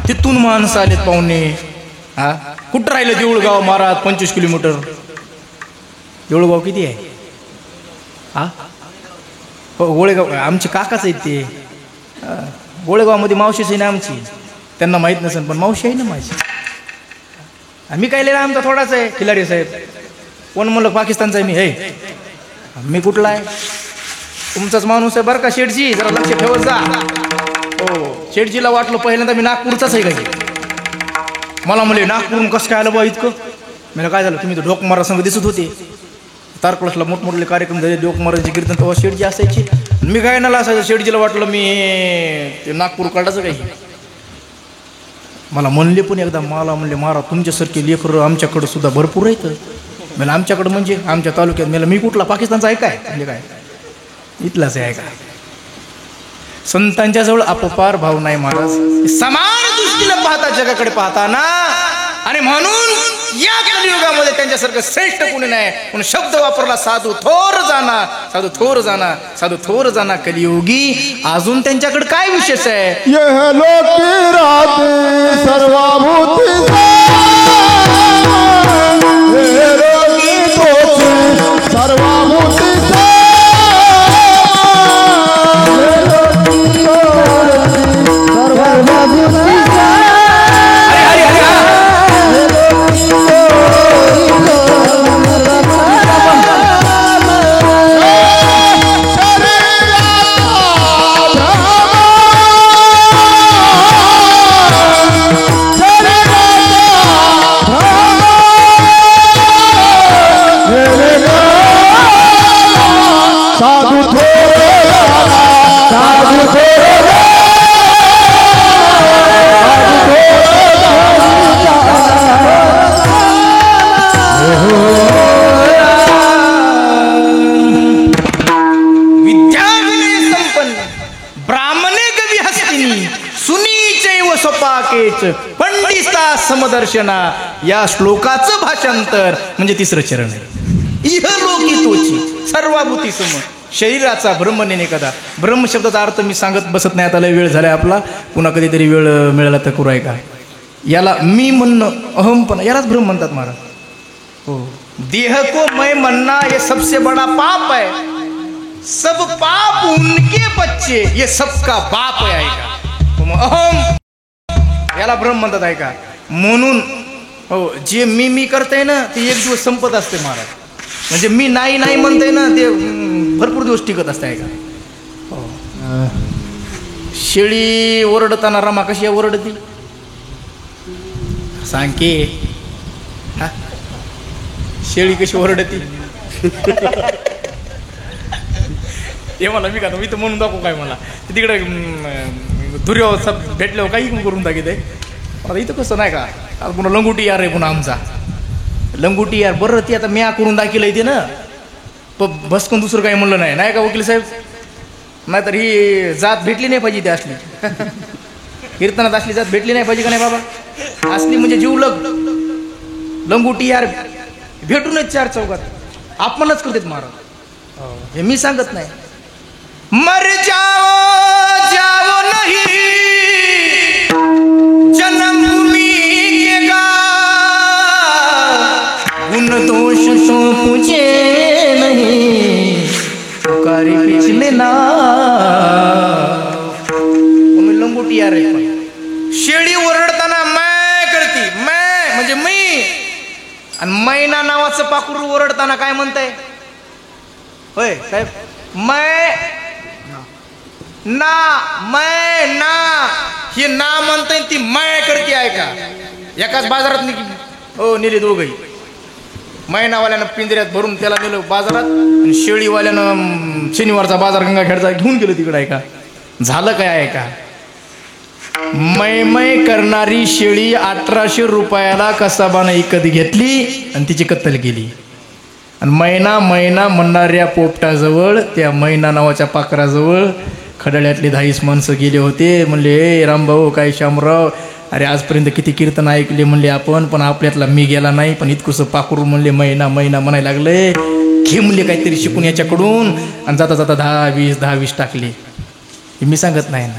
तिथून माणसं आलेत पाहुणे. हा, कुठं राहिलं देऊळगाव महाराज 25 किलोमीटर. देऊळगाव किती आहे? हा, हो गोळेगाव, आमचे काकाच आहेत ते. गोळेगावमध्ये मावशीच आहे ना आमची, त्यांना माहीत नसेल पण मावशी आहे ना माझी. आम्ही काय लिहिलं, आमचा थोडाच आहे. खिलारी साहेब कोण म्हणलं पाकिस्तानचा आहे मी? हे मी कुठला आहे? तुमचाच माणूस आहे बरं का शेठजी, जरा लक्ष ठेवत जा. हो, शेठजीला वाटलं पहिल्यांदा मी नागपूरचाच आहे का. मला म्हणले नागपूरून कसं काय आलं बा इतकं. मला काय झालं, तुम्ही तर ढोकमारा संघ दिसत होते. तारकळसला मोठमोठे कार्यक्रम झाले, ढोकमारांचे कीर्तन, तेव्हा शेठजी असायची. मी काय नाला असायचं. शेठजीला वाटलं मी ते नागपूर काढायचं काही. मला म्हणले पण एकदा, मला म्हणले महाराज तुमच्यासारखे लेकरं आमच्याकडं सुद्धा भरपूर आहेत. मला आमच्याकडं म्हणजे आमच्या तालुक्यात. मला मी कुठला पाकिस्तानचा आहे काय? म्हणजे काय इथलाच आहे का. संतांच्या जवळ अपपार भाव नाही महाराज. समान दृष्टीने पाहता जगाकडे पाहताना, आणि म्हणून या कलियुगामध्ये त्यांच्यासारखं श्रेष्ठ कोणी नाही. म्हणून शब्द वापरला साधू थोर जाना, साधू थोर जाना, साधू थोर जाना कलियुगी. अजून त्यांच्याकडे काय विशेष आहे? यह लोकी राहते सर्वभूती सर्वभूती पंडिता समदर्शना. या श्लोकाचं भाषांतर म्हणजे तिसरं चरण आहे. इह लोकी तोची सर्वाभूती सम. शरीराचा ब्रह्मने कदा. ब्रह्म शब्दाचा अर्थ मी सांगत बसत नाही, आता लय वेळ झालाय आपला. पुन्हा कधीतरी वेळ मिळाला तर करू आहे का. याला मी म्हणणं अहमपणा, यालाच ब्रह्म म्हणतात महाराज. हो, देह को मैं म्हणना ये सबसे बड़ा पाप है. सब पाप उनके बच्चे, ये सबका बाप आहे का. अहम याला ब्रह्म म्हणतात आहे का. म्हणून हो, जे मी करते ना ते एक दिवस संपत असते महाराज. म्हणजे मी नाही नाही म्हणते ना ते भरपूर दिवस टिकत असते आहे का. हो, शेळी ओरडताना रमा कशी ओरडती सांग की. हा, शेळी कशी ओरडती हे मला मी का मी तर म्हणून दाखवू काय. मला तिकडे धुर्यावर भेटल्यावर काही करून दाखवत आहे. आता इथं कसं नाही का. आता पुन्हा लंगोटी यार आहे पुन्हा आमचा लंगोटी यार. बरं ती आता म्या करून दाखवलं इथे ना, बसकून दुसरं काही म्हणलं नाही नाही का वकील साहेब. नाहीतर ही जात भेटली नाही पाहिजे ती असली. कीर्तनात असली जात भेटली नाही पाहिजे का नाही बाबा. असली म्हणजे जीवलग लंगोटी यार भेटूनच चार चौकात आपणच करतात महाराज. हे मी सांगत नाही. मर जाओ जाओ नहीं जन्मभूमि के गा. उन दोष तो मुझे नहीं पुकारी पिछले ना. लंगोटी यार शेळी ओरडताना मैं करती. मैं म्हणजे मी. आणि मैना नावाचं पाखरू ओरडताना काय म्हणताय होय साहेब. मैं ना, मैं ना, ही ना म्हणताय ती मैं करते आहे का. एकाच बाजारात हो नेली दोघही. मैनावाल्यानं पिंजऱ्यात भरून त्याला नेलं बाजारात, आणि शेळीवाल्यानं शनिवारचा बाजार गंगाखेडचा घेऊन गेलो तिकडे आहे का. झालं काय आहे का. मै करणारी शेळी 1800 रुपयाला कसाबानं विकत घेतली आणि तिची कत्तल केली. आणि मैना मैना म्हणणाऱ्या पोपटाजवळ, त्या मैना नावाच्या पाखराजवळ खडाळ्यातले 10 माणसं गेले होते. म्हणले ए रामभाऊ काय शामराव, अरे आजपर्यंत किती कीर्तन ऐकले म्हणले आपण, पण आपल्यातला मी गेला नाही. पण इतकुसं पाखरू म्हणले मैना मैना म्हणायला लागले. घे म्हणले काहीतरी शिकून याच्याकडून, आणि जाता जाता 10-20 टाकले. हे मी सांगत नाही.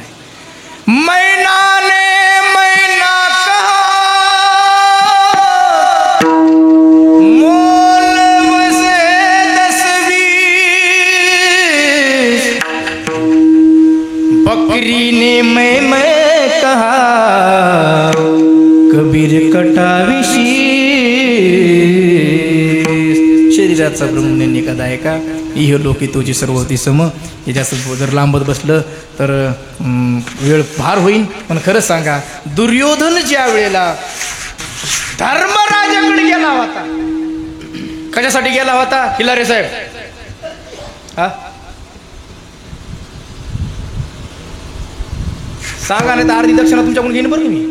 मैना ने मैना कहा मोल बसे 10-20, बकरी ने मैं कहा कबीर कटाविशी. शरीराचा ब्रह्मज्ञानी कदा आहे का इह लोकी तुझी सर्वती सम. हे जास्त जर लांबत बसलं तर वेळ फार होईल. पण खरंच सांगा, दुर्योधन ज्या वेळेला धर्मराजाकडे गेला होता, कशासाठी गेला होता हिलारे साहेब? हा सांगा, नाही तर अर्धी दक्षिणा तुमच्याकडून घेईन बरं मी.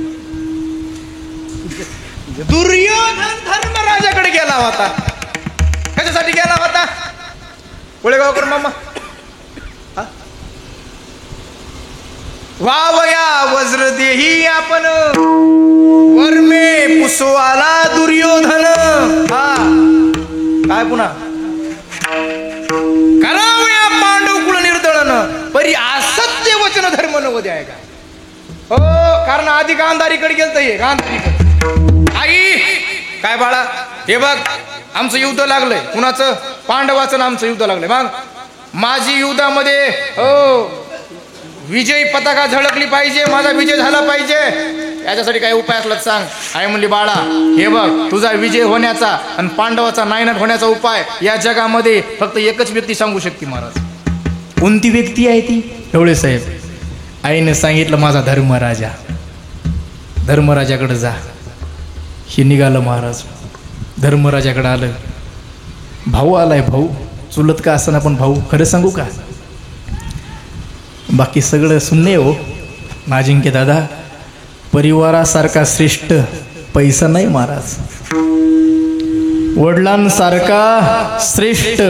दुर्योधन धर्मराजाकडे गेला होता, कशासाठी गेला होता? कोळेगावकर मामा, वावया वज्र देही आपण वर्मे पुसवाला दुर्योधन. हा काय पुन्हा करावया पांडव कुळ निर्दळन परी असत्य वचन धर्म नवदे आहे का? हो, कारण आधी गांधारीकडे गेलत. हे गांधारीकडे आई काय बाळा, हे बघ आमचं युद्ध लागलंय. कुणाचं? पांडवाचं आमचं युद्ध लागलंय. मग माझी युद्धामध्ये हो विजयी पताका झळकली पाहिजे, माझा विजय झाला पाहिजे. याच्यासाठी काय उपाय असला सांग. आई म्हणली बाळा हे बघ, तुझा विजय होण्याचा आणि पांडवाचा नायनाट होण्याचा उपाय या जगामध्ये फक्त एकच व्यक्ती सांगू शकते महाराज. कोणती व्यक्ती आहे ती? ढवळे साहेब. आईने सांगितलं माझा धर्मराजा. धर्मराजाकडे जा. हे निघालं महाराज. धर्मराजाकडे आलं. भाऊ आलाय, भाऊ चुलत का असं ना, पण भाऊ खरं सांगू का, बाकी सगळं शून्य हो अजिंक्य दादा. परिवारासारखा श्रेष्ठ पैसा नाही महाराज. वडिलांसारखा श्रेष्ठ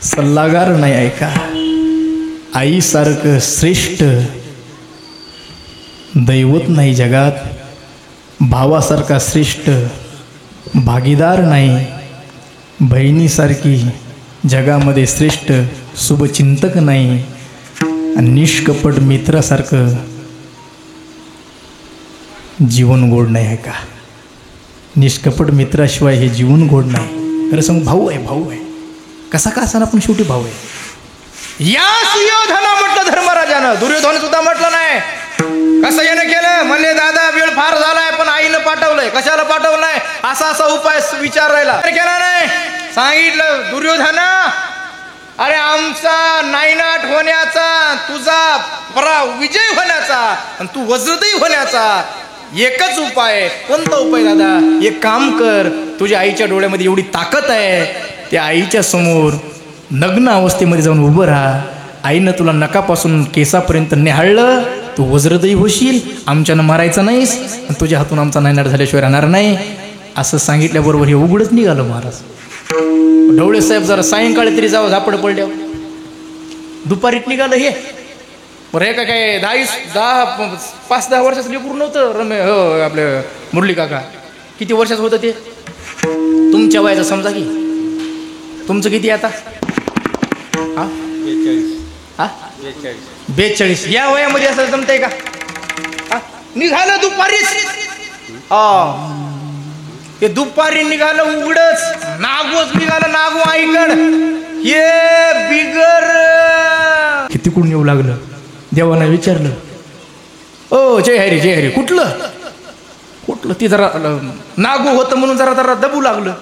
सल्लागार नाही ऐका. आईसारखं श्रेष्ठ दैवत नाही जगात. भावासारखा श्रेष्ठ भागीदार नाही. बहिणीसारखी जगामध्ये श्रेष्ठ शुभचिंतक नाही. आणि निष्कपट मित्रासारखं जीवन गोड नाही आहे का. निष्कपट मित्राशिवाय हे जीवन गोड नाही. खरं सांगू, भाऊ आहे, भाऊ आहे. कसा का असा पण शेवटी भाऊ आहे. या सुयोधना म्हटलं धर्मराजानं, दुर्योधन सुद्धा म्हटलं नाही. कसं यानं केलं म्हणले, दादा वेळ फार झालाय पण आईनं पाठवलंय. कशाला पाठवलंय? असा असा उपाय विचारायला केला नाही. सांगितलं दुर्योधना, अरे आमचा नायनाट होण्याचा, तुझा विजय होण्याचा आणि तू वज्रदेही होण्याचा एकच उपाय आहे. कोणता उपाय दादा? एक काम कर, तुझ्या आईच्या डोळ्यामध्ये एवढी ताकद आहे, त्या आईच्या समोर नग्न अवस्थेमध्ये जाऊन उभं राहा. आईनं तुला नकापासून केसापर्यंत निहाळलं, तू वज्रदेही होशील, आमच्यानं मारायचं नाहीस, आणि तुझ्या हातून आमचा नायनाट झाल्याशिवाय राहणार नाही. असं सांगितल्याबरोबर हे उघडच निघालं महाराज. ढवळे साहेब जरा सायंकाळी तरी जावं, झापड पडल्यावर. दुपारीत निघालं हे. बरं हे काय 5-10 वर्षाचं लेकरू नव्हतं हो आपलं मुरली काका. किती वर्षाचं होतं ते? तुमच्या वयाचं समजा की. तुमचं किती आता? हा 42. या वयामध्ये असं जमतंय का? निघालं दुपारीच. ते दुपारी निघालं उघडच. नागूच निघालं, नागू आईकड. हे बिगर किती कुठून येऊ लागलं. देवानं विचारलं, ओ जय हरी जय हरी. कुठलं कुठलं? ती जरा नागू होतं म्हणून जरा जरा दबू लागलं.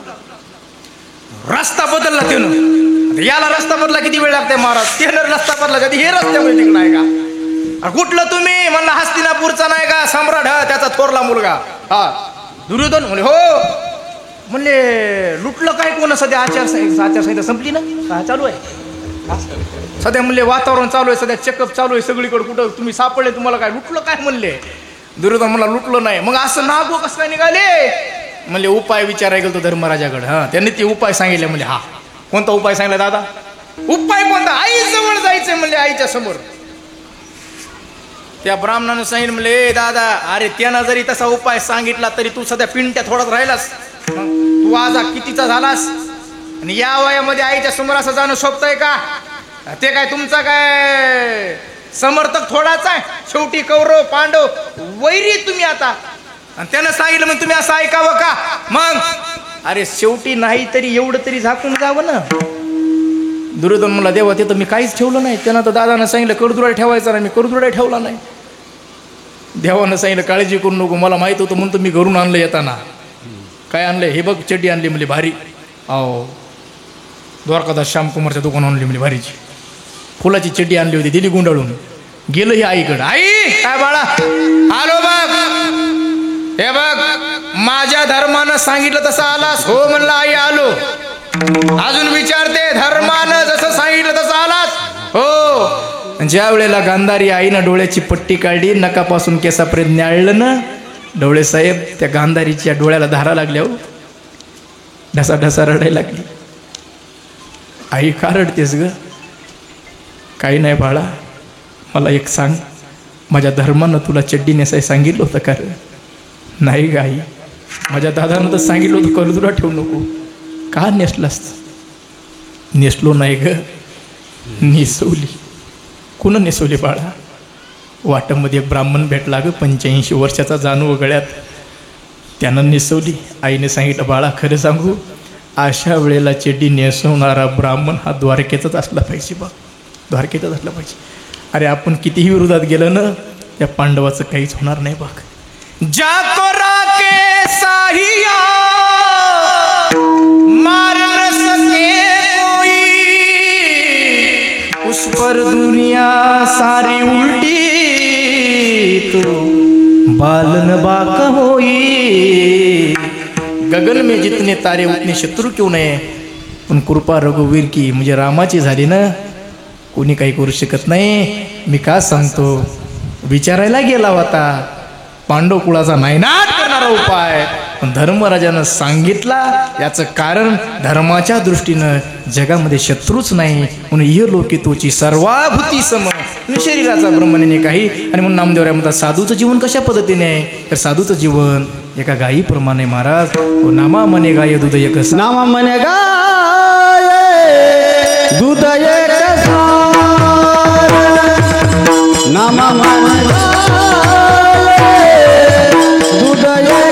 रस्ता बदलला त्यानं. याला रस्ता बदला किती वेळ लागते महाराज? त्यानं रस्ता बदला कधी? हे रस्त्यामुळे तिकडं आहे का? कुठलं तुम्ही? म्हणलं हस्तिनापूरचा नाही का सम्राट, हा त्याचा थोरला मुलगा. हा दुर्योधन म्हणले हो. म्हणले लुटलं काय कोण? सध्या आचारसंहिता संपली ना, का चालू आहे सध्या? म्हणले वातावरण चालू आहे सध्या, चेकअप चालू आहे सगळीकडे. कुठं तुम्ही सापडले? तुम्हाला काय लुटलं काय? म्हणले दुर्योधन मला लुटलं नाही. मग असं नागो कसं काय निघाले? म्हणले उपाय विचारायला गेलो धर्मराजाकडे. हा त्यांनी ते उपाय सांगितले. म्हणजे हा कोणता उपाय सांगितला दादा? उपाय कोणता? आई जवळ जायचं. म्हणले आईच्या समोर. त्या ब्राह्मणानं सांगितलं, म्हणले दादा अरे त्यानं जरी तसा उपाय सांगितला तरी तू सध्या पिंट्या थोडाच राहिलास. तू आज कितीचा झालास? आणि या वयामध्ये आईच्या समोर असं जाणं सोपतंय का? ते काय तुमचा काय समर्थक थोडाच आहे? शेवटी कौरव पांडव वैरी तुम्ही आता, आणि त्यानं सांगितलं मग तुम्ही असं ऐकावं का? मग अरे शेवटी नाही तरी एवढं तरी झाकून जावं ना. दुर्योधन मला देवा ते तर मी काहीच ठेवलं नाही. त्यानं तर दादानं सांगितलं करदुरा ठेवायचा नाही, मी करदुरा ठेवला नाही. देवानं सांगितलं काळजी करू नको, मला माहित होतं म्हणून तर मी घरून आणलं. येताना काय आणलं? हे बघ चड्डी आणली म्हणजे भारी. अहो द्वारकादास श्यामकुमारच्या दुकानात आणली म्हणजे भारीची फुलाची चड्डी आणली होती, दिली गुंडाळून. गेलं हे आईकडं. आई काय बाळा आलो बघ, हे बघ माझ्या धर्मानं सांगितलं तसं आलास? हो म्हणलं आई आलो. अजून विचारते धर्मानं जसं सांगितलं तसं आलास? हो. ज्या वेळेला गांधारी आईनं डोळ्याची पट्टी काढली, नकापासून केसापर्यंत न्याळलं ना, डोळे साहेब त्या गांधारीच्या डोळ्याला धारा लागल्या. हो ढसा ढसा रडायला लागली. आई का रडतेस ग? काही नाही बाळा, मला एक सांग, माझ्या धर्मानं तुला चड्डी नेसाय सांगितलं होतं का? नाही ग आई, माझ्या दादानं तर सांगितलं होतं करदुरा ठेवू नको. का नेसलास? नेसलो नाही ग, नेसवली. कुणं नेसवली बाळा? वाटामध्ये एक ब्राह्मण भेटला ग, 85 वर्षाचा जानू गळ्यात, त्यानं नेसवली. आईने सांगितलं बाळा खरं सांगू, अशा वेळेला चड्डी नेसवणारा ब्राह्मण हा द्वारकेतच असला पाहिजे बघ, द्वारकेतच असला पाहिजे. अरे आपण कितीही विरोधात गेलं ना, त्या पांडवाचं काहीच होणार नाही बघ. जाको राके साहिया मार न सके कोई, उस पर दुनिया सारी उल्टी, तो बालन बाका होई. गगन में जितने तारे उतने शत्रु क्यों नाही, पण कृपा रघुवीर की म्हणजे रामाची झाली ना, कोणी काही करू शकत नाही. मी का सांगतो, विचारायला गेला होता पांडव कुळाचा नायनाट करणारा उपाय, पण धर्मराजानं सांगितला. याचं कारण धर्माच्या दृष्टीनं जगामध्ये शत्रूच नाही, म्हणून ये लोकी तोची सर्वाभूती सम, शरीराचा ब्रह्मणे काही. आणि म्हणून नामदेवराय म्हणतात साधूचं जीवन कशा पद्धतीने आहे, तर साधूचं जीवन एका गायीप्रमाणे महाराज. नामा मने गाय दूध एक, नामा मने गाय दूध एक, नामा मने दूध एक,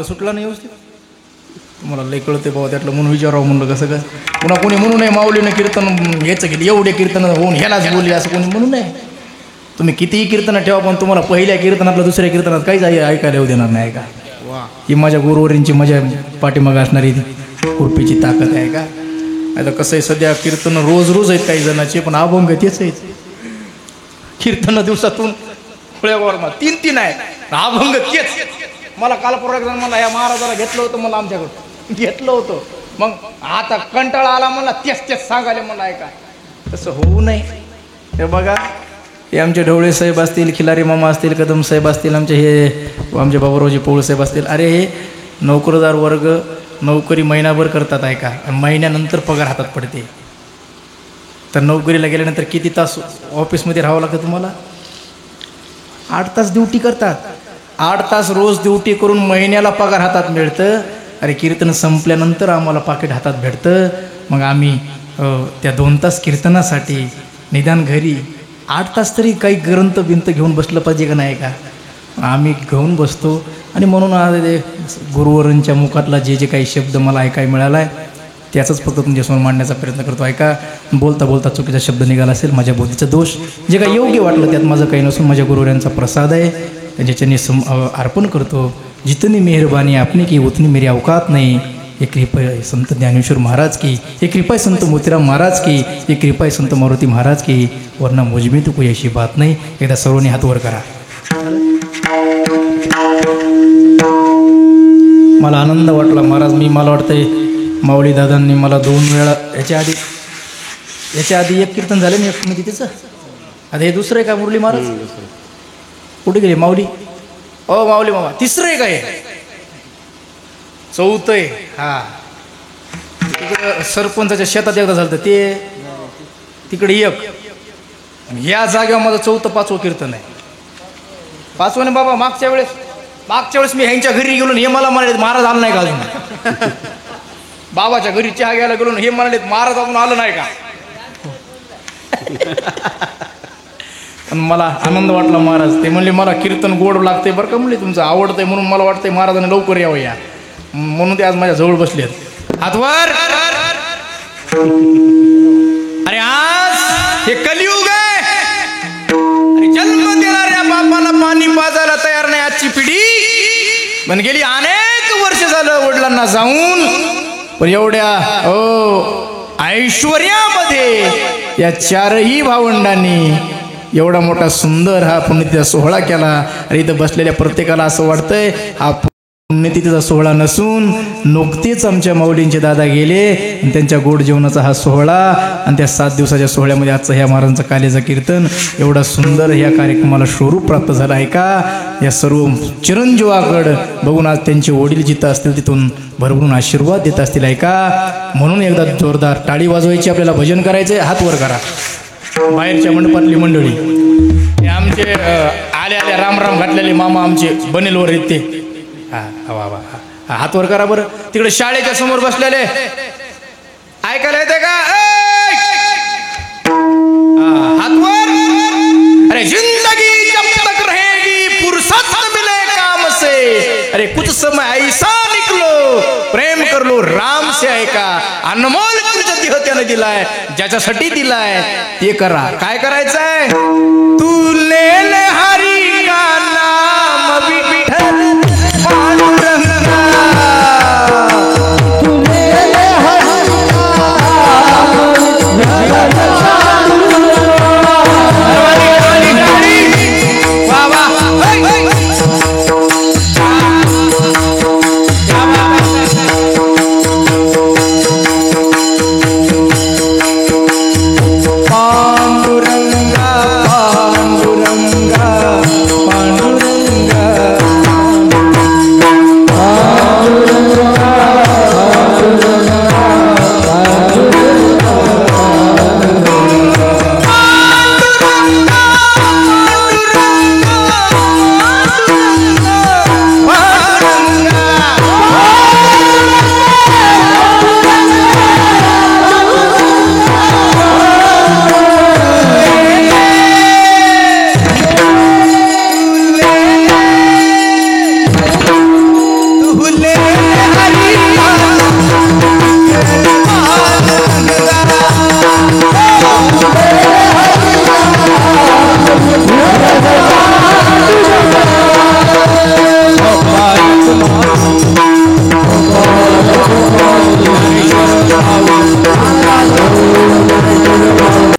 सुटला नाही व्यवस्थित? तुम्हाला लय कळते बाबा त्यातलं म्हणून विचारावं म्हणलं कसं काय. पुन्हा कोणी म्हणू नये माऊलीनं कीर्तन याचं केलं एवढे कीर्तन होऊन ह्यालाच बोलले असं कोणी म्हणू नये. तुम्ही कितीही कीर्तनं ठेवा पण तुम्हाला पहिल्या कीर्तनातलं दुसऱ्या कीर्तनात काहीच ऐकायला येऊ देणार नाही का. ही माझ्या गुरुवरींची माझ्या पाठीमागं असणारी कृपेची ताकद आहे का. आता कसं आहे सध्या कीर्तन रोज रोज आहेत काही जणांचे पण अभंग तेच आहेत. कीर्तन दिवसातून खुळ्यावर 3 आहेत अभंग तेच. मला काल परवा मला ह्या महाराजाला घेतलं होतं मला आमच्याकडं घेतलं होतं मग आता कंटाळा आला मला तेच सांगायला मला ऐका. तसं होऊ नये. हे बघा हे आमचे ढवळे साहेब असतील खिलारी मामा असतील कदम साहेब असतील आमचे आमचे बाबूरावजी पोळ साहेब असतील. अरे हे नोकरदार वर्ग नोकरी महिनाभर करतात ऐका आणि महिन्यानंतर पगार हातात पडते. तर नोकरीला गेल्यानंतर किती तास ऑफिसमध्ये राहावं लागतं तुम्हाला. 8 तास ड्युटी करतात. 8 तास रोज ड्युटी करून महिन्याला पगार हातात मिळतं. अरे कीर्तन संपल्यानंतर आम्हाला पाकिट हातात भेटतं. मग आम्ही त्या 2 तास कीर्तनासाठी निदान घरी 8 तास तरी काही ग्रंथ बिंत घेऊन बसलं पाहिजे का नाही का. आम्ही घेऊन बसतो आणि म्हणून आज ते गुरुवरांच्या मुखातला जे काही शब्द मला ऐकायला मिळाला आहे त्याचाच फक्त तुमच्यासमोर मांडण्याचा प्रयत्न करतो. ऐका. बोलता बोलता चुकीचा शब्द निघाला असेल माझ्या बुद्धीचा दोष. जे काही योग्य वाटलं त्यात माझं काही नसून माझ्या गुरुवरांचा प्रसाद आहे ज्याच्याने अर्पण करतो. जितनी मेहरबानी आपने की उतनी मेरी औकात नहीं. ये कृपा है संत ज्ञानेश्वर महाराज की. ये कृपा है संत मोतीराम महाराज की. ये कृपा है संत मारुती महाराज की. वरना मुझमें तो कोई अशी बात नाही. एकदा सर्वांनी हात वर करा. मला आनंद वाटला महाराज. मला वाटतंय माऊली दादांनी मला 2 वेळा याच्या आधी एक कीर्तन झालं नाही म्हणजे तिचं. आता हे दुसरं आहे का मुरली महाराज कुठे गेले माऊली. ओ माऊली मामा तिसरं आहे काय 4थं आहे. हा तिकडं सरपंचाच्या शेतात एकदा झालं ते तिकडे एक या जागेवर माझं 4थं 5वं कीर्तन आहे. 5वं नाही बाबा. मागच्या वेळेस मी ह्यांच्या घरी गेलो हे मला म्हणाले महाराज आलं नाही का अजून. बाबाच्या घरी चहा घ्यायला गेलो हे म्हणाले महाराज अजून आलं नाही का. पण मला आनंद वाटला महाराज. ते म्हणले मला कीर्तन गोड लागते बरं का म्हणले तुमचं आवडतंय म्हणून मला वाटतंय महाराजांनी लवकर यावं या म्हणून ते आज माझ्या जवळ बसलेत हातवर. अरे आज हे कलियुग आहे. अरे जन्म देणाऱ्या बापाला पाणी पाजायला तयार नाही आजची पिढी. पण गेली अनेक वर्ष झालं वडिलांना जाऊन पण एवढ्या ऐश्वर्यामध्ये या 4ही भावंडांनी एवढा मोठा सुंदर हा पुण्यतिथीचा सोहळा केला. आणि इथं बसलेल्या प्रत्येकाला असं वाटतंय हा पुण्यतिथीचा सोहळा नसून नुकतेच आमच्या माऊलींचे दादा गेले आणि त्यांच्या गोड जेवणाचा हा सोहळा आणि त्या 7 दिवसाच्या सोहळ्यामध्ये आजचं ह्या महाराजांचं कालेचं कीर्तन एवढा सुंदर ह्या कार्यक्रमाला स्वरूप प्राप्त झालं आहे का. या सर्व चिरंजीवाकडं बघून आज त्यांचे वडील जिथं असतील तिथून भरभरून आशीर्वाद देत असतील आहे का. म्हणून एकदा जोरदार टाळी वाजवायची. आपल्याला भजन करायचंय. हात वर करा. बाहेरच्या मंडपातली मंडळी हे आमचे आल्या राम घातलेले मामा आमचे बनेलवर आहेत ते. हा हात वर करा बरं. तिकडे शाळेच्या समोर बसलेले ऐकायला येते का. हात वर. अरे जिंदगी जब तक रहेगी फुर्सत मिले काम से. अरे कुछ समय ऐसा निकलो प्रेम कर लो राम से. ऐका अनमोल देह त्याने दिलाय ज्याच्यासाठी दिलाय ते करा. काय करायचंय. तू ले